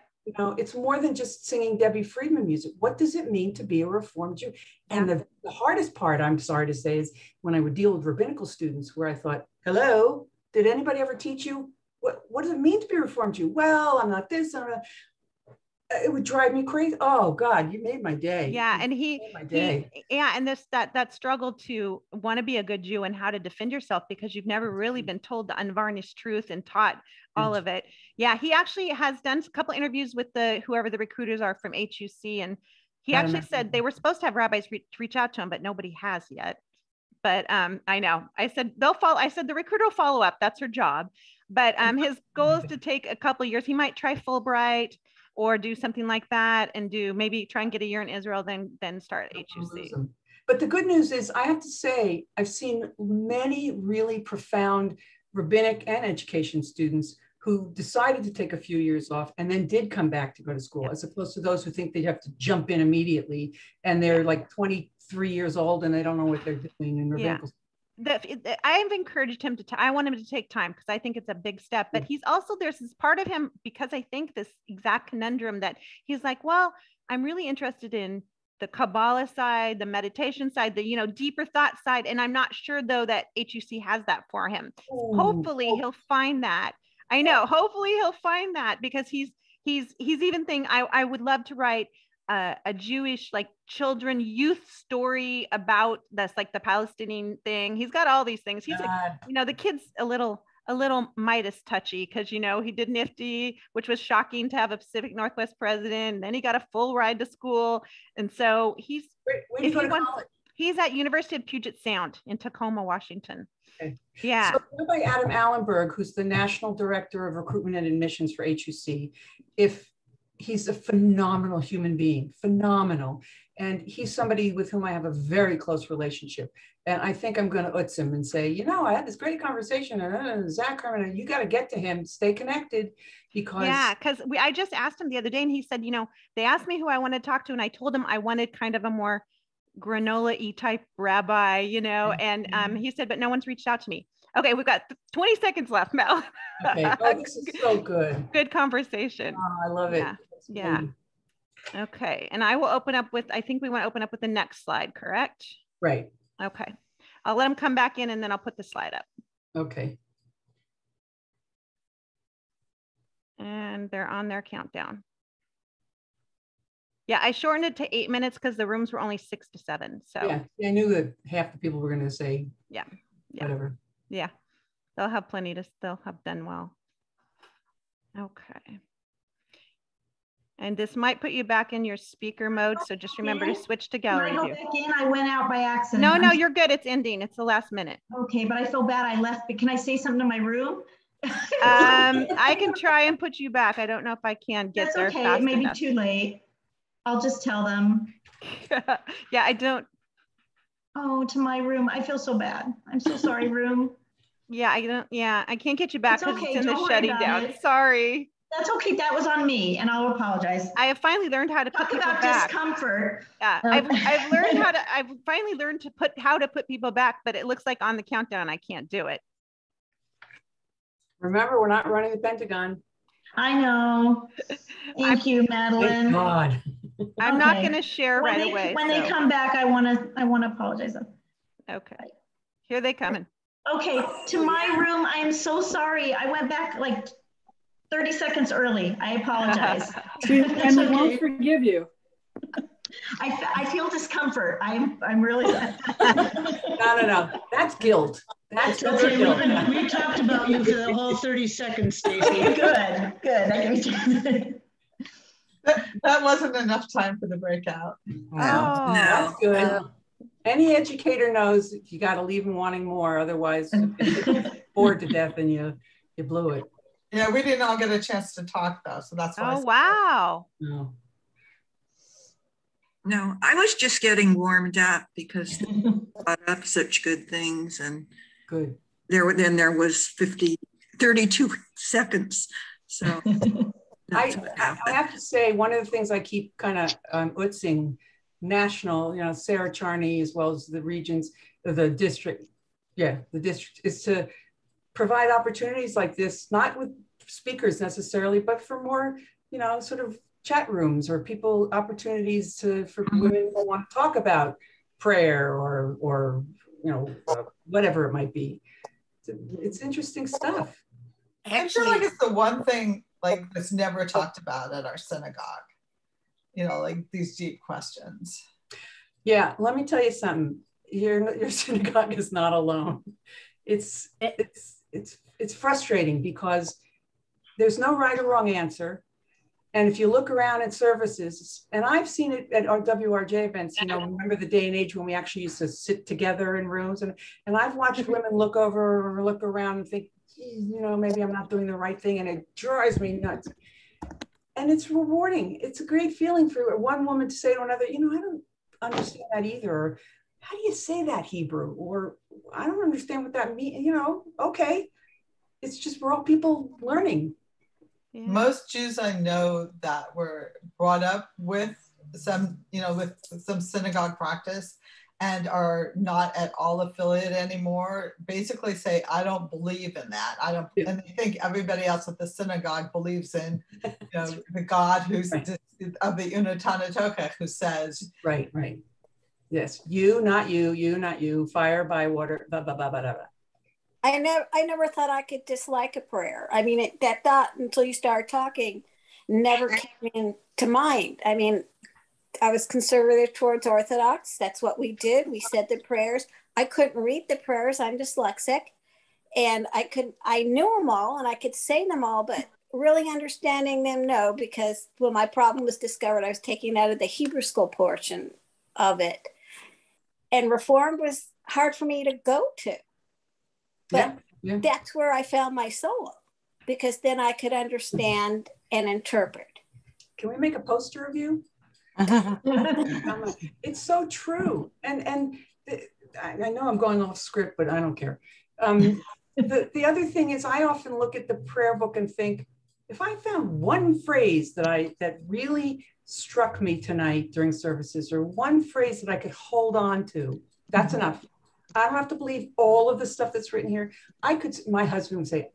Speaker 3: It's more than just singing Debbie Friedman music. What does it mean to be a Reformed Jew? And the hardest part, I'm sorry to say, is when I would deal with rabbinical students, where I thought, hello, did anybody ever teach you what does it mean to be a Reformed Jew? Well, I'm not this. It would drive me crazy. Oh God, you made my day.
Speaker 1: Yeah, and and that struggle to want to be a good Jew and how to defend yourself, because you've never really been told the unvarnished truth and taught all of it. Yeah, he actually has done a couple interviews with whoever the recruiters are from HUC, and he actually said they were supposed to have rabbis reach out to him, but nobody has yet. But I know. I said they'll follow. I said the recruiter will follow up. That's her job. But his goal is to take a couple of years. He might try Fulbright or do something like that, and maybe try and get a year in Israel, then start HUC.
Speaker 3: But the good news is, I have to say, I've seen many really profound rabbinic and education students who decided to take a few years off and then did come back to go to school, as opposed to those who think they have to jump in immediately and they're like 23 years old and they don't know what they're doing in rabbinical school.
Speaker 1: I've encouraged him I want him to take time, because I think it's a big step, but he's also, there's this part of him, because I think this exact conundrum that he's like, well, I'm really interested in the Kabbalah side, the meditation side, the, deeper thought side. And I'm not sure though that HUC has that for him. Hopefully he'll find that. I know, hopefully he'll find that, because he's even thinking, I would love to write a Jewish children youth story about that's like the Palestinian thing. He's got all these things. He's the kid's a little a little Midas touchy because, you know, he did Nifty, which was shocking to have a Pacific Northwest president. And then he got a full ride to school. And so he's,
Speaker 3: Where do you go to college?
Speaker 1: He's at University of Puget Sound in Tacoma, Washington.
Speaker 3: Okay.
Speaker 1: Yeah.
Speaker 3: So what about Adam Allenberg, who's the National Director of Recruitment and Admissions for HUC? If he's a phenomenal human being, phenomenal. And he's somebody with whom I have a very close relationship. And I think I'm going to utz him and say, you know, I had this great conversation, and Zach Herman, you got to get to him, stay connected, because.
Speaker 1: Yeah, because I just asked him the other day and he said, you know, they asked me who I wanted to talk to. And I told him I wanted kind of a more granola-y type rabbi, you know, and he said, but no one's reached out to me. Okay, we've got 20 seconds left, Mel.
Speaker 3: Okay. Oh, this is so good.
Speaker 1: Good conversation.
Speaker 3: Oh, I love it.
Speaker 1: Yeah. Okay. And I will open up with, I think we want to open up with the next slide, correct?
Speaker 3: Right.
Speaker 1: Okay. I'll let them come back in and then I'll put the slide up.
Speaker 3: Okay.
Speaker 1: And they're on their countdown. Yeah, I shortened it to 8 minutes because the rooms were only 6 to 7. So
Speaker 3: yeah, I knew that half the people were going to say whatever.
Speaker 1: Yeah, they'll have plenty to, they'll have done well. Okay. And this might put you back in your speaker mode. So just remember to switch to gallery view.
Speaker 2: I went out by accident.
Speaker 1: No, you're good. It's ending. It's the last minute.
Speaker 2: Okay, but I feel bad I left. But can I say something to my room?
Speaker 1: I can try and put you back. I don't know if I can get there.
Speaker 2: Okay, it may be too late. I'll just tell them.
Speaker 1: Yeah, I don't.
Speaker 2: Oh, to my room. I feel so bad. I'm so sorry, room.
Speaker 1: Yeah, I don't. Yeah, I can't get you back because it's in the shutting down. Sorry.
Speaker 2: That's okay. That was on me, and I'll apologize.
Speaker 1: I have finally learned how to put people back.
Speaker 2: Discomfort.
Speaker 1: Yeah, I've learned how to. I've finally learned to how to put people back, but it looks like on the countdown I can't do it.
Speaker 3: Remember, we're not running the Pentagon.
Speaker 2: I know. Thank you, Madelyn.
Speaker 3: Thank God.
Speaker 1: I'm not going to share right away.
Speaker 2: When they come back, I want to apologize.
Speaker 1: Okay. Here they coming.
Speaker 2: Okay. To my room. I am so sorry. I went back like 30 seconds early. I apologize.
Speaker 4: And we won't forgive you.
Speaker 2: I feel discomfort. I'm really.
Speaker 3: No. That's guilt. That's
Speaker 5: okay. We talked about you for the whole 30 seconds, Stacey.
Speaker 2: Good.
Speaker 6: That wasn't enough time for the breakout.
Speaker 3: No, that's good. Any educator knows you got to leave them wanting more. Otherwise, bored to death and you blew it.
Speaker 6: Yeah, we didn't all get a chance to talk though, so that's why.
Speaker 1: Oh, wow.
Speaker 7: No, I was just getting warmed up because they brought up such good things, and
Speaker 3: good.
Speaker 7: There was 32 seconds. So
Speaker 3: I have to say, one of the things I keep kind of utzing national, you know, Sarah Charney, as well as the regions, the district, the district, is to provide opportunities like this, not with speakers necessarily, but for more, you know, sort of chat rooms or people opportunities for women who want to talk about prayer or you know, whatever it might be. It's interesting stuff.
Speaker 6: I feel like it's the one thing like that's never talked about at our synagogue. You know, like these deep questions.
Speaker 3: Yeah, let me tell you something. Your synagogue is not alone. It's frustrating because there's no right or wrong answer. And if you look around at services, and I've seen it at our WRJ events, you know, remember the day and age when we actually used to sit together in rooms, and I've watched women look over or look around and think, you know, maybe I'm not doing the right thing, and it drives me nuts. And it's rewarding. It's a great feeling for one woman to say to another, you know, I don't understand that either. Or, how do you say that, Hebrew? Or, I don't understand what that means. You know, okay. It's just, we're all people learning.
Speaker 6: Yeah. Most Jews I know that were brought up with some, you know, with some synagogue practice and are not at all affiliated anymore, basically say, I don't believe in that. I don't, and they think everybody else at the synagogue believes in, you know, the God who's of the Unatanatoka, who says,
Speaker 3: right. Yes, you, not you, fire by water, blah, blah, blah, blah, blah.
Speaker 8: I never thought I could dislike a prayer. I mean, that thought until you started talking never came into mind. I mean, I was conservative towards Orthodox. That's what we did. We said the prayers. I couldn't read the prayers. I'm dyslexic. And I knew them all and I could say them all, but really understanding them, no, because when my problem was discovered, I was taking out of the Hebrew school portion of it. And Reformed was hard for me to go to. But that's where I found my solo, because then I could understand and interpret.
Speaker 3: Can we make a poster of you? It's so true. And I know I'm going off script, but I don't care. The other thing is, I often look at the prayer book and think, if I found one phrase that really struck me tonight during services, or one phrase that I could hold on to, that's enough. I don't have to believe all of the stuff that's written here. My husband would say,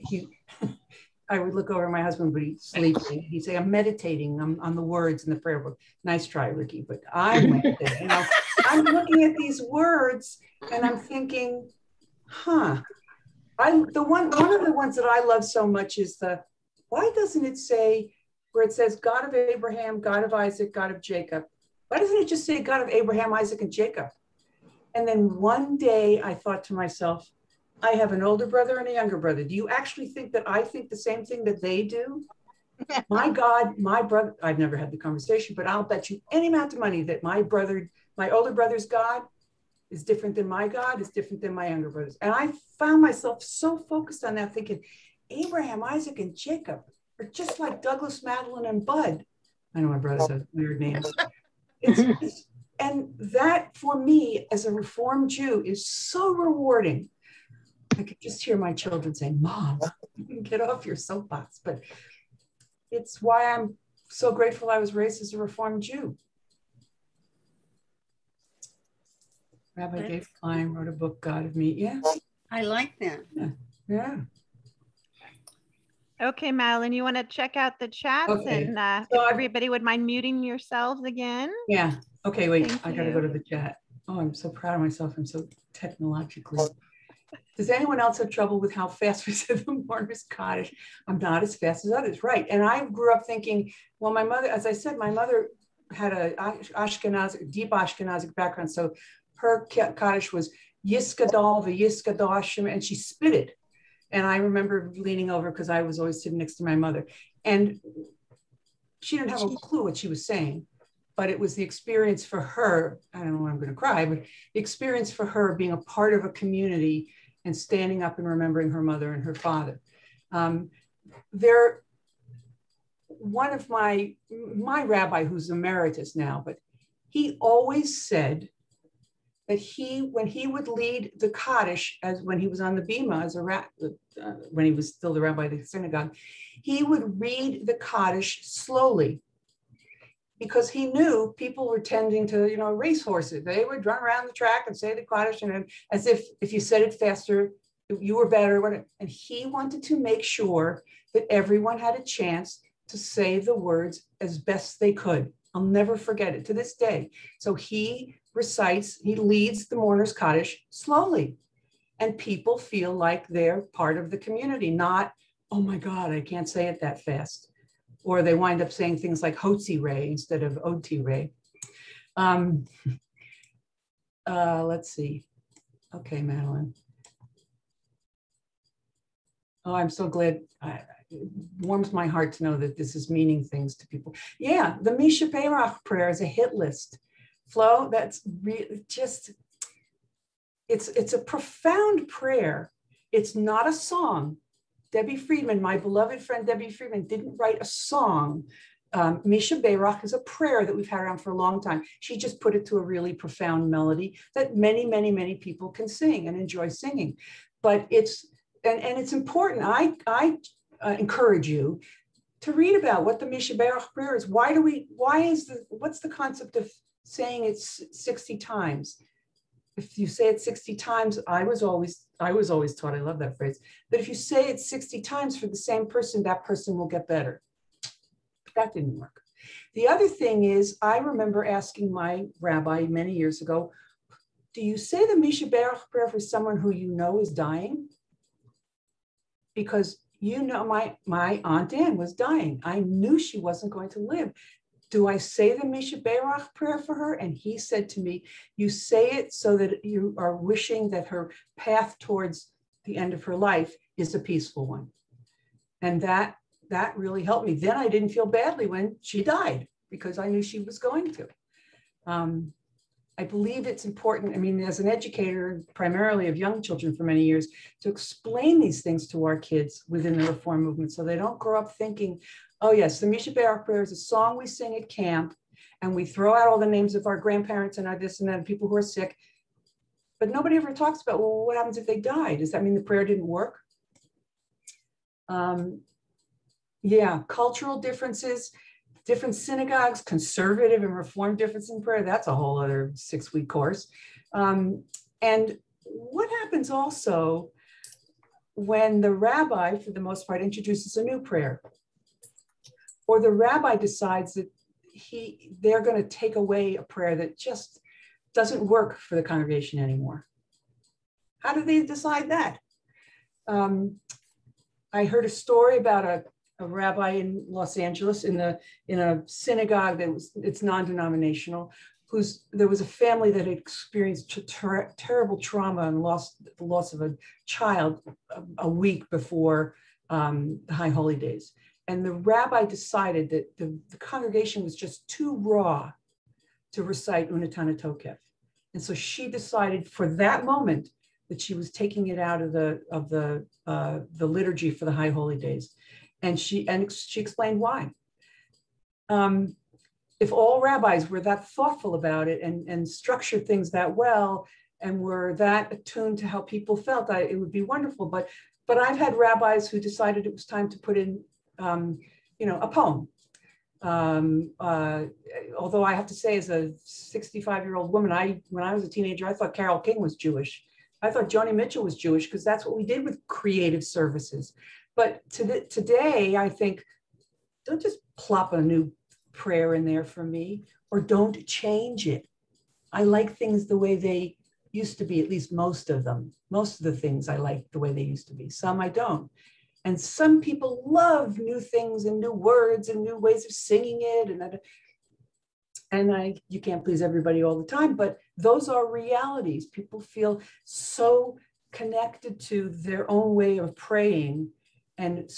Speaker 3: I would look over, my husband would be sleeping. He'd say, I'm meditating on the words in the prayer book. Nice try, Ricky, but I'm meditating. You know, I'm looking at these words and I'm thinking, one of the ones that I love so much is why doesn't it say, where it says God of Abraham, God of Isaac, God of Jacob? Why doesn't it just say God of Abraham, Isaac, and Jacob? And then one day I thought to myself, I have an older brother and a younger brother. Do you actually think that I think the same thing that they do? My God, my brother, I've never had the conversation, but I'll bet you any amount of money that my older brother's God is different than my God, is different than my younger brother's. And I found myself so focused on that, thinking, Abraham, Isaac, and Jacob are just like Douglas, Madelyn, and Bud. I know my brothers have weird names. And that, for me, as a Reformed Jew, is so rewarding. I could just hear my children saying, Mom, get off your soapbox. But it's why I'm so grateful I was raised as a Reformed Jew. Rabbi Dave Klein wrote a book, God of Me. Yeah.
Speaker 9: I like that.
Speaker 3: Yeah.
Speaker 1: Okay, Madelyn, you want to check out the chats, and if everybody would mind muting yourselves again.
Speaker 3: Yeah. Okay, wait,
Speaker 1: Thank
Speaker 3: I got to go to the chat. Oh, I'm so proud of myself. I'm so technologically. Does anyone else have trouble with how fast we said the Mourner's Cottage? I'm not as fast as others, right? And I grew up thinking, well, my mother, as I said, my mother had a deep Ashkenazic background. So her Kaddish was Yiskadal, the Yiskadashim, and she spit it. And I remember leaning over because I was always sitting next to my mother. And she didn't have a clue what she was saying, but it was the experience for her. I don't know when I'm going to cry, but the experience for her being a part of a community and standing up and remembering her mother and her father. One of my rabbi, who's emeritus now, but he always said that when he would lead the Kaddish, as when he was on the Bima, when he was still the rabbi of the synagogue, he would read the Kaddish slowly, because he knew people were tending to, race horses. They would run around the track and say the Kaddish, and as if you said it faster, you were better. And he wanted to make sure that everyone had a chance to say the words as best they could. I'll never forget it to this day. So he leads the Mourner's Kaddish slowly. And people feel like they're part of the community, not, oh my God, I can't say it that fast. Or they wind up saying things like Hotzi Ray instead of Oti Ray. Let's see. Okay, Madelyn. Oh, I'm so glad. It warms my heart to know that this is meaning things to people. Yeah, the Misha Perach prayer is a hit list. Flo, that's really just, it's a profound prayer. It's not a song. Debbie Friedman, my beloved friend Debbie Friedman, didn't write a song. Misha Berach is a prayer that we've had around for a long time. She just put it to a really profound melody that many, many, many people can sing and enjoy singing. But it's important. I encourage you to read about what the Misha Berach prayer is. What's the concept of saying it 60 times? If you say it 60 times, I was always taught, I love that phrase, that if you say it 60 times for the same person, that person will get better. That didn't work. The other thing is, I remember asking my rabbi many years ago, do you say the Misha Berach prayer for someone who you know is dying? Because my Aunt Ann was dying. I knew she wasn't going to live. Do I say the Misha Berach prayer for her? And he said to me, you say it so that you are wishing that her path towards the end of her life is a peaceful one. And that really helped me. Then I didn't feel badly when she died because I knew she was going to. I believe it's important, I mean, as an educator, primarily of young children for many years, to explain these things to our kids within the Reform movement so they don't grow up thinking, oh yes, the Misha Barak prayer is a song we sing at camp and we throw out all the names of our grandparents and our this and that, people who are sick. But nobody ever talks about, well, what happens if they die? Does that mean the prayer didn't work? Yeah, cultural differences, different synagogues, conservative and reform difference in prayer, that's a whole other 6-week course. And what happens also when the rabbi, for the most part, introduces a new prayer, or the rabbi decides that they're going to take away a prayer that just doesn't work for the congregation anymore? How do they decide that? I heard a story about a rabbi in Los Angeles in a synagogue it's non-denominational, there was a family that had experienced terrible trauma and the loss of a child a week before the High Holy Days. And the rabbi decided that the congregation was just too raw to recite Unatana Tokef. And so she decided for that moment that she was taking it out of the liturgy for the High Holy Days. And she explained why. If all rabbis were that thoughtful about it and structured things that well and were that attuned to how people felt, it would be wonderful. But I've had rabbis who decided it was time to put in, a poem. Although I have to say, as a 65-year-old woman, when I was a teenager, I thought Carole King was Jewish. I thought Joni Mitchell was Jewish because that's what we did with creative services. But today, I think, don't just plop a new prayer in there for me, or don't change it. I like things the way they used to be, at least most of them. Most of the things I like the way they used to be. Some I don't. And some people love new things and new words and new ways of singing it. And you can't please everybody all the time, but those are realities. People feel so connected to their own way of praying and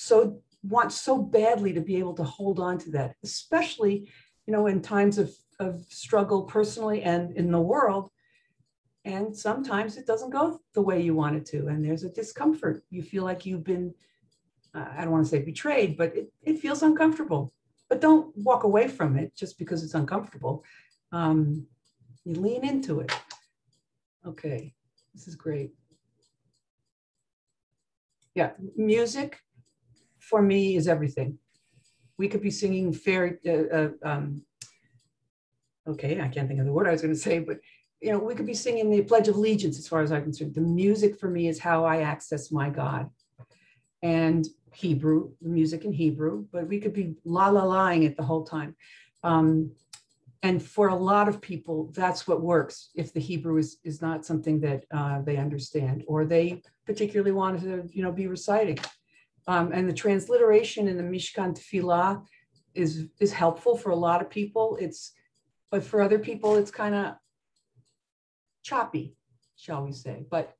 Speaker 3: want so badly to be able to hold on to that, especially, in times of struggle personally and in the world. And sometimes it doesn't go the way you want it to. And there's a discomfort. You feel like you've been, I don't want to say betrayed, but it feels uncomfortable. But don't walk away from it just because it's uncomfortable. You lean into it. Okay, this is great. Yeah, music for me is everything. We could be singing okay, I can't think of the word I was going to say, but we could be singing the Pledge of Allegiance as far as I'm concerned. The music for me is how I access my God. And Hebrew, the music in Hebrew, but we could be la-la-laing it the whole time. And for a lot of people, that's what works if the Hebrew is not something that they understand or they particularly want to, be reciting. And the transliteration in the Mishkan Tefillah is helpful for a lot of people. But for other people, it's kind of choppy, shall we say. But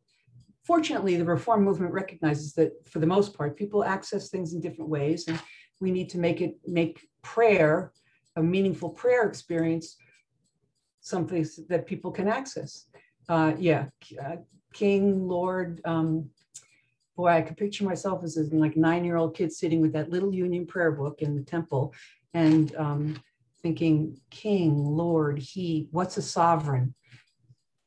Speaker 3: fortunately, the Reform movement recognizes that for the most part, people access things in different ways, and we need to make prayer, a meaningful prayer experience, something that people can access. King, Lord, boy, I could picture myself as a 9-year-old kid sitting with that little Union prayer book in the temple and thinking, King, Lord, He, what's a sovereign?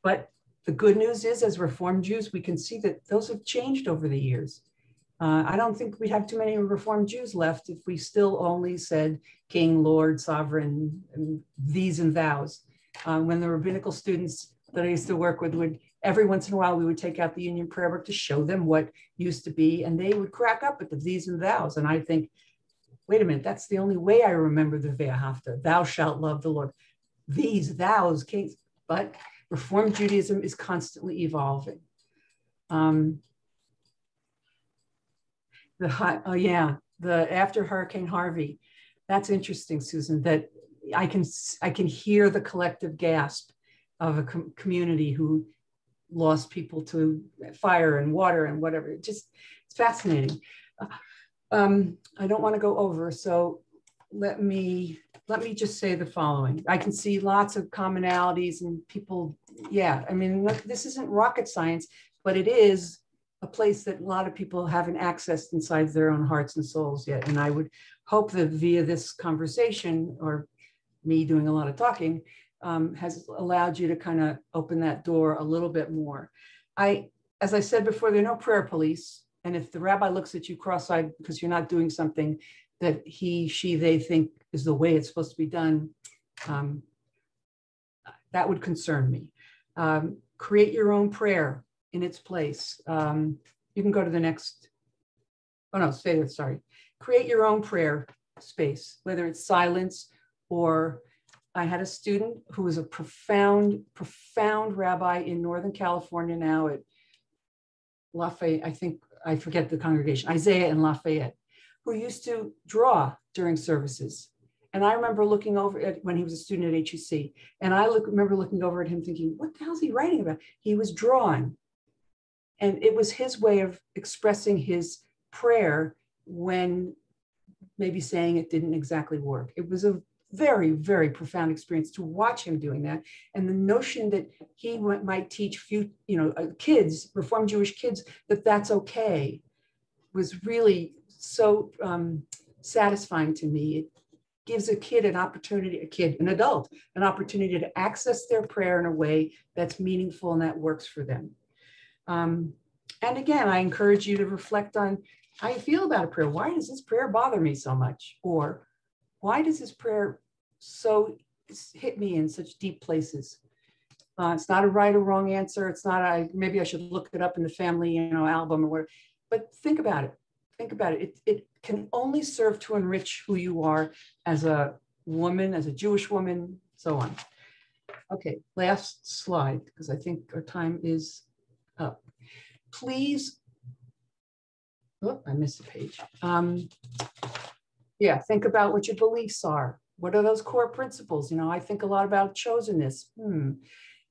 Speaker 3: But the good news is, as Reformed Jews, we can see that those have changed over the years. I don't think we'd have too many Reformed Jews left if we still only said King, Lord, Sovereign, and these and thous. When the rabbinical students that I used to work with would, every once in a while, we would take out the Union prayer book to show them what used to be, and they would crack up at the these and thous. And I think, wait a minute, that's the only way I remember the Ve'ahavta. Thou shalt love the Lord. These, thous, kings. But Reformed Judaism is constantly evolving. After Hurricane Harvey, that's interesting, Susan, that I can hear the collective gasp of a community who lost people to fire and water and whatever. It's fascinating. I don't want to go over, so let me just say the following. I can see lots of commonalities and people, yeah, I mean, look, this isn't rocket science, but it is a place that a lot of people haven't accessed inside their own hearts and souls yet. And I would hope that via this conversation, or me doing a lot of talking, has allowed you to kind of open that door a little bit more. As I said before, there are no prayer police. And if the rabbi looks at you cross-eyed because you're not doing something that he, she, they think is the way it's supposed to be done, that would concern me. Create your own prayer in its place. You can go to the next, oh no, stay there, sorry. Create your own prayer space, whether it's silence or I had a student who was a profound rabbi in Northern California now at Lafayette, I think, I forget the congregation, Isaiah and Lafayette, who used to draw during services. And I remember looking over at when he was a student at HUC, and I remember looking over at him thinking, what the hell is he writing about? He was drawing. And it was his way of expressing his prayer when maybe saying it didn't exactly work. It was a very, very profound experience to watch him doing that. And the notion that he might teach kids, Reformed Jewish kids, that that's okay was really so satisfying to me. It gives a kid an opportunity, an adult, an opportunity to access their prayer in a way that's meaningful and that works for them. And again, I encourage you to reflect on how you feel about a prayer. Why does this prayer bother me so much? Or why does this prayer so hit me in such deep places? It's not a right or wrong answer. It's not maybe I should look it up in the family, album or whatever. But think about it. Think about it. It can only serve to enrich who you are as a woman, as a Jewish woman, so on. Okay, last slide, because I think our time is up. Please, oh, I missed a page. Yeah, think about what your beliefs are. What are those core principles? I think a lot about chosenness.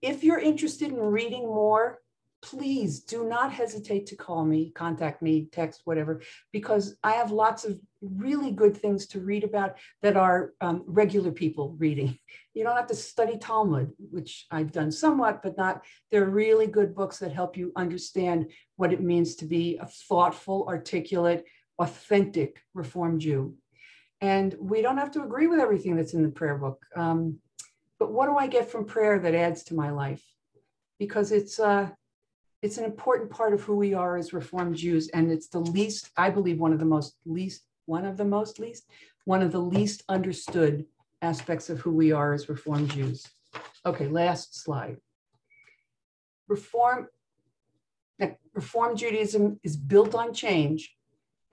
Speaker 3: If you're interested in reading more, please do not hesitate to call me, contact me, text, whatever, because I have lots of really good things to read about that are regular people reading. You don't have to study Talmud, which I've done somewhat, but not. They're really good books that help you understand what it means to be a thoughtful, articulate, authentic Reformed Jew. And we don't have to agree with everything that's in the prayer book. But what do I get from prayer that adds to my life? Because it's an important part of who we are as Reformed Jews. And it's the least, I believe, one of the least understood aspects of who we are as Reformed Jews. Okay, last slide. Reformed Judaism is built on change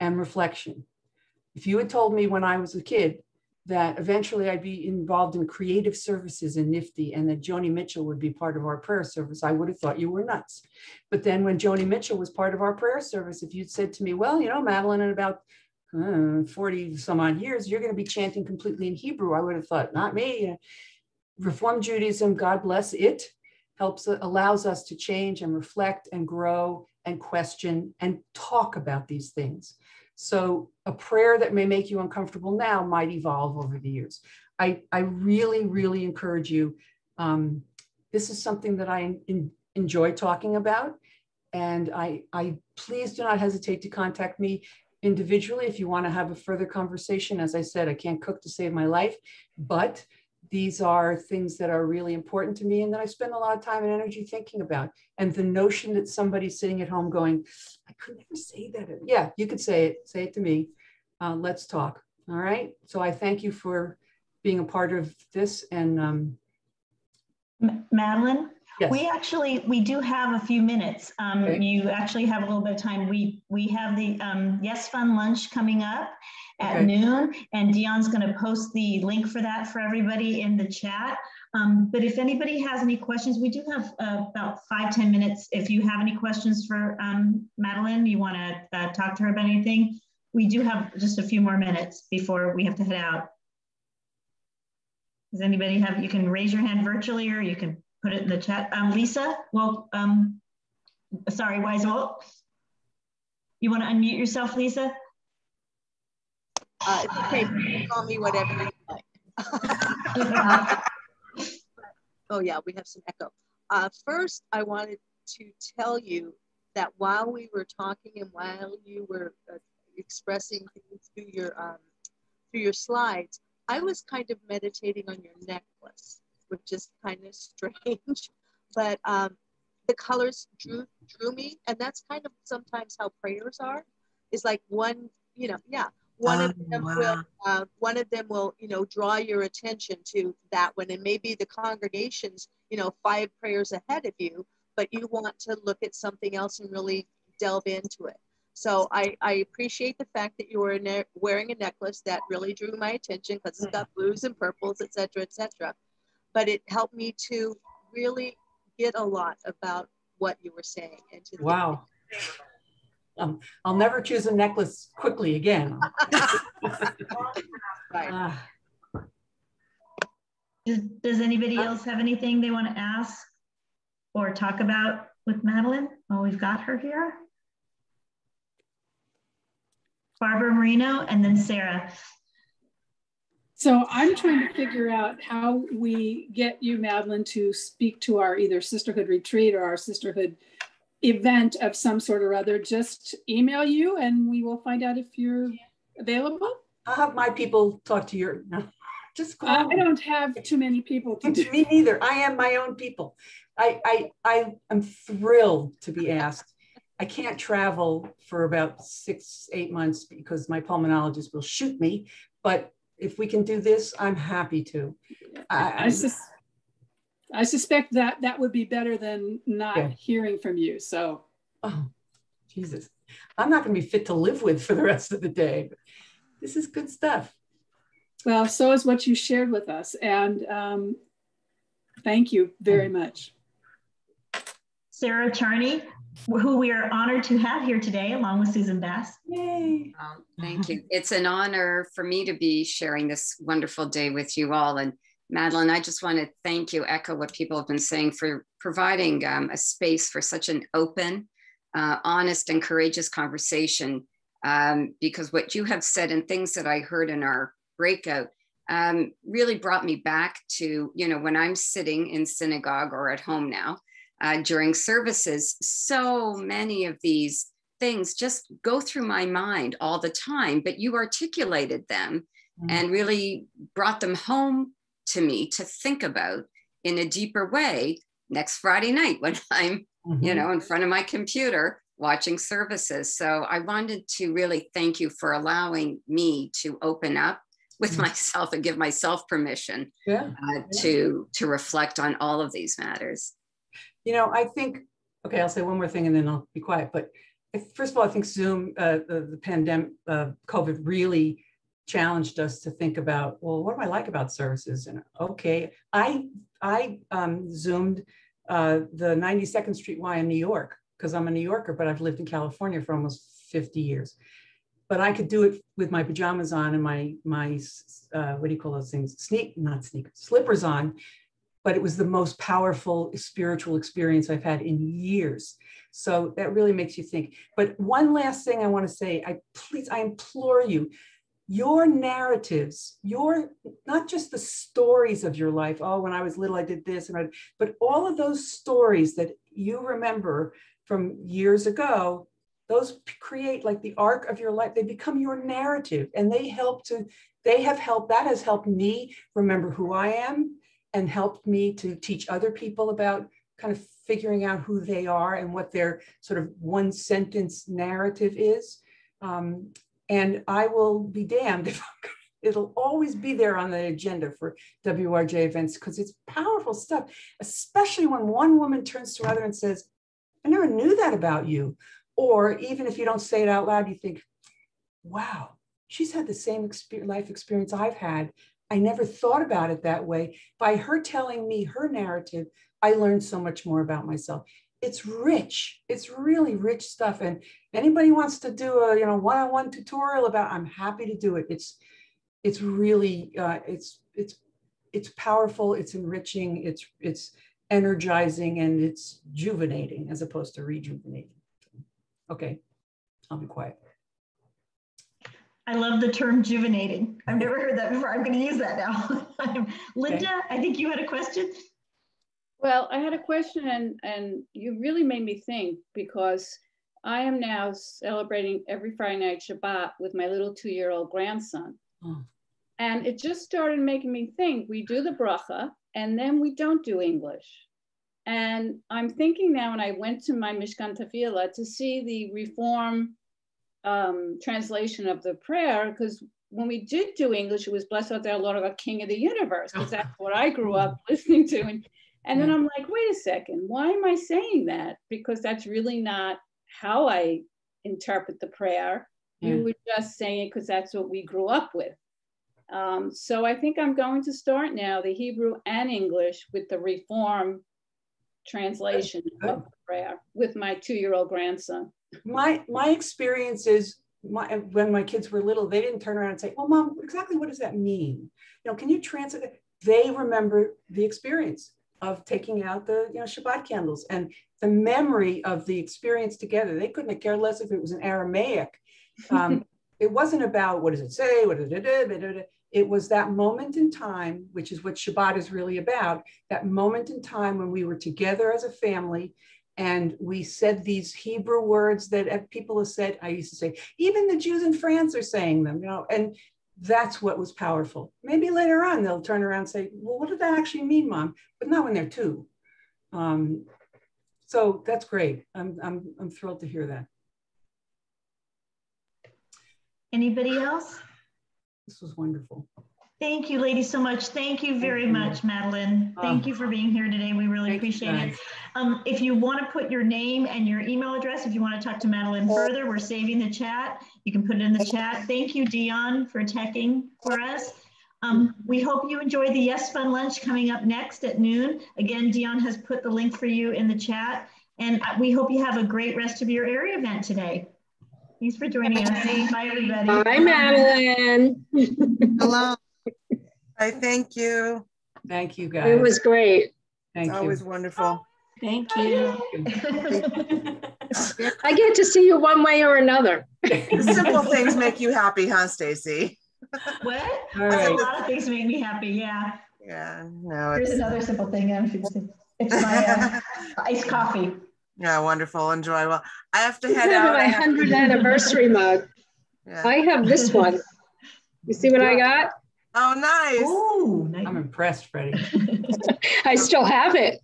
Speaker 3: and reflection. If you had told me when I was a kid that eventually I'd be involved in creative services in NIFTY and that Joni Mitchell would be part of our prayer service, I would have thought you were nuts. But then when Joni Mitchell was part of our prayer service, if you'd said to me, well, Madelyn, in about 40 some odd years, you're going to be chanting completely in Hebrew, I would have thought, not me. Reformed Judaism, God bless it, allows us to change and reflect and grow and question and talk about these things. So a prayer that may make you uncomfortable now might evolve over the years. I really, really encourage you. This is something that I enjoy talking about. And I please do not hesitate to contact me individually if you want to have a further conversation. As I said, I can't cook to save my life, but these are things that are really important to me and that I spend a lot of time and energy thinking about. And the notion that somebody's sitting at home going, I could never say that. Yeah, you could say it to me. Let's talk. All right. So I thank you for being a part of this. And
Speaker 2: Madelyn,
Speaker 3: yes.
Speaker 2: we do have a few minutes.
Speaker 3: Okay.
Speaker 2: You actually have a little bit of time. We have the Yes Fun lunch coming up at noon, and Dion's going to post the link for that for everybody in the chat. But if anybody has any questions, we do have about 5-10 minutes. If you have any questions for Madelyn, you want to talk to her about anything, we do have just a few more minutes before we have to head out. Does anybody have, you can raise your hand virtually or you can put it in the chat. Lisa, well, Sorry, Weisel. You want to unmute yourself, Lisa?
Speaker 9: It's okay. Call me whatever you like. Oh yeah, we have some echo. First, I wanted to tell you that while we were talking and while you were expressing things through your slides, I was kind of meditating on your necklace, which is kind of strange, but the colors drew me, and that's kind of sometimes how prayers are. Is like one, one of them will, draw your attention to that one, and maybe the congregation's, 5 prayers ahead of you, but you want to look at something else and really delve into it. So I appreciate the fact that you were wearing a necklace that really drew my attention because it's got blues and purples, et cetera, et cetera. But it helped me to really get a lot about what you were saying. And to
Speaker 3: wow. I'll never choose a necklace quickly again.
Speaker 9: Right.
Speaker 2: Does anybody else have anything they want to ask or talk about with Madelyn? Oh, we've got her here. Barbara Marino and then Sarah.
Speaker 4: So I'm trying to figure out how we get you, Madelyn, to speak to our either sisterhood retreat or our sisterhood event of some sort or other. Just email you and we will find out if you're available.
Speaker 3: I'll have my people talk to your, no, just call
Speaker 4: I don't have too many people to do.
Speaker 3: Me neither. I am my own people. I am thrilled to be asked. I can't travel for about 6-8 months because my pulmonologist will shoot me. But if we can do this, I'm happy to.
Speaker 4: I suspect that would be better than not hearing from you. So,
Speaker 3: oh, Jesus, I'm not going to be fit to live with for the rest of the day. But this is good stuff.
Speaker 4: Well, so is what you shared with us, and thank you very much.
Speaker 2: Sarah Charney, who we are honored to have here today, along with Susan Bass.
Speaker 3: Yay.
Speaker 10: Thank you. It's an honor for me to be sharing this wonderful day with you all. And Madelyn, I just want to thank you, echo what people have been saying, for providing a space for such an open, honest, and courageous conversation. Because what you have said and things that I heard in our breakout really brought me back to, when I'm sitting in synagogue or at home now, during services, so many of these things just go through my mind all the time, but you articulated them and really brought them home to me to think about in a deeper way next Friday night when I'm, in front of my computer watching services. So I wanted to really thank you for allowing me to open up with myself and give myself permission to reflect on all of these matters.
Speaker 3: I think, okay, I'll say one more thing and then I'll be quiet. But first of all, I think Zoom, the pandemic, COVID really challenged us to think about, well, what do I like about services? And okay, I Zoomed the 92nd Street Y in New York because I'm a New Yorker, but I've lived in California for almost 50 years. But I could do it with my pajamas on and my what do you call those things? Slippers on. But it was the most powerful spiritual experience I've had in years. So that really makes you think. But one last thing I want to say, I implore you, your narratives, not just the stories of your life, oh, when I was little, I did this, but all of those stories that you remember from years ago, those create like the arc of your life. They become your narrative and that has helped me remember who I am and helped me to teach other people about kind of figuring out who they are and what their sort of one sentence narrative is. And I will be damned if it'll always be there on the agenda for WRJ events because it's powerful stuff, especially when one woman turns to another and says, I never knew that about you. Or even if you don't say it out loud, you think, wow, she's had the same life experience I've had. I never thought about it that way. By her telling me her narrative, I learned so much more about myself. It's rich. It's really rich stuff. And anybody wants to do a one-on-one tutorial about, I'm happy to do it. It's really it's powerful. It's enriching. It's energizing and it's juvenating as opposed to rejuvenating. Okay, I'll be quiet.
Speaker 2: I love the term juvenating. I've never heard that before. I'm going to use that now. Linda, okay. I think you had a question.
Speaker 4: Well, I had a question, and you really made me think, because I am now celebrating every Friday night Shabbat with my little 2-year-old grandson. Oh. And it just started making me think, we do the bracha and then we don't do English. And I'm thinking now, when I went to my Mishkan Tefillah to see the Reform translation of the prayer, because when we did do English, it was blessed art thou, Lord, our King of the universe, because that's what I grew up listening to. And then I'm like, wait a second, why am I saying that? Because that's really not how I interpret the prayer. You were just saying it because that's what we grew up with. So I think I'm going to start now the Hebrew and English with the Reform translation of the prayer with my 2-year-old grandson.
Speaker 3: My experience is, when my kids were little, they didn't turn around and say, well, Mom, exactly what does that mean? You know, can you translate it? They remember the experience of taking out the Shabbat candles and the memory of the experience together. They couldn't have cared less if it was in Aramaic. It wasn't about what does it say, it was that moment in time, which is what Shabbat is really about, that moment in time when we were together as a family and we said these Hebrew words that people have said. I used to say, even the Jews in France are saying them, and that's what was powerful. Maybe later on they'll turn around and say, well, what did that actually mean, Mom? But not when they're 2. So that's great. I'm thrilled to hear that.
Speaker 2: Anybody else?
Speaker 3: This was wonderful.
Speaker 2: Thank you, ladies, so much. Thank you very much, Madelyn. Thank you for being here today. We really appreciate it. If you want to put your name and your email address, if you want to talk to Madelyn further, we're saving the chat. You can put it in the chat. Thank you, Dion, for teching for us. We hope you enjoy the Yes Fun Lunch coming up next at noon. Again, Dion has put the link for you in the chat. And we hope you have a great rest of your area event today. Thanks for joining us. Bye, everybody.
Speaker 11: Bye, Madelyn.
Speaker 12: Hello. Bye, thank you.
Speaker 3: Thank you, guys.
Speaker 11: It was great.
Speaker 12: It's always wonderful.
Speaker 2: Thank you.
Speaker 11: I get to see you one way or another.
Speaker 12: The simple things make you happy, huh, Stacy?
Speaker 2: What?
Speaker 3: Right.
Speaker 2: A lot of things make me happy, yeah.
Speaker 12: Yeah, no.
Speaker 2: Here's another simple thing. It's my iced coffee.
Speaker 12: Yeah, wonderful. Enjoy. Well, I have to head out.
Speaker 11: My 100th anniversary mug.
Speaker 12: Yeah.
Speaker 11: I have this one. You see what I got?
Speaker 12: Oh, nice.
Speaker 2: Ooh, nice.
Speaker 3: I'm impressed, Freddie.
Speaker 11: I still have it.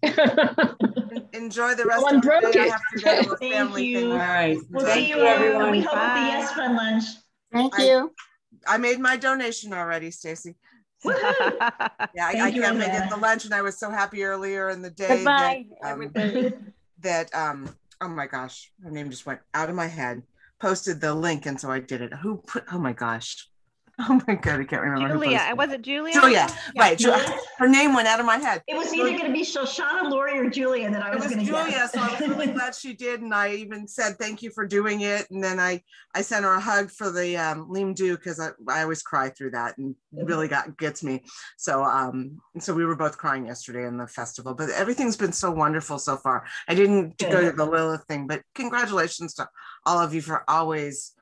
Speaker 12: Enjoy the rest
Speaker 11: One
Speaker 12: of the
Speaker 11: broke
Speaker 12: day. I
Speaker 11: it.
Speaker 12: have to go to a family thing.
Speaker 3: All right.
Speaker 2: We'll
Speaker 3: Thank
Speaker 2: see you,
Speaker 3: everyone.
Speaker 2: We hope at the Yes Fun Lunch.
Speaker 11: Thank you.
Speaker 12: I made my donation already, Stacy.
Speaker 2: Yeah,
Speaker 12: I can't make it the lunch, and I was so happy earlier in the day.
Speaker 11: Goodbye,
Speaker 12: that oh my gosh, her name just went out of my head. Posted the link, and so I did it. Who put? Oh my gosh. Oh my God, I can't remember.
Speaker 1: Julia, was it Julia?
Speaker 12: Julia, right. Her name went out of my head.
Speaker 2: It was either going to be Shoshana, Lori, or Julia that I was going to get.
Speaker 12: Julia, so I was really glad she did, and I even said thank you for doing it. And then I sent her a hug for the Limdu, because I always cry through that, and it really gets me. So so we were both crying yesterday in the festival, but everything's been so wonderful so far. I didn't go to the Lilith thing, but congratulations to all of you for always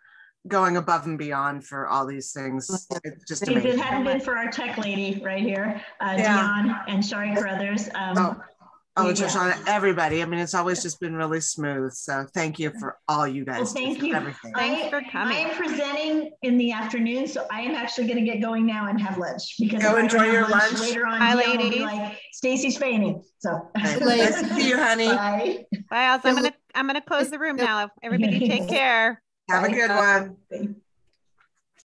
Speaker 12: going above and beyond for all these things. It's just amazing.
Speaker 2: If it hadn't been for our tech lady right here, Dion and Shari Carruthers.
Speaker 12: Shoshana, everybody. I mean, it's always just been really smooth. So thank you for all you guys.
Speaker 2: Well, thank you.
Speaker 12: Everything.
Speaker 1: Thanks for coming.
Speaker 2: I am presenting in the afternoon, so I am actually going to get going now and have lunch, because
Speaker 12: go enjoy your lunch
Speaker 2: later on.
Speaker 1: Hi,
Speaker 2: Dion will
Speaker 1: ladies.
Speaker 2: be like, Stacy's fainting. So
Speaker 12: nice to see you, honey.
Speaker 2: Bye.
Speaker 1: Bye, Elsa. I'm gonna close the room now. Everybody take care.
Speaker 12: Have a good one.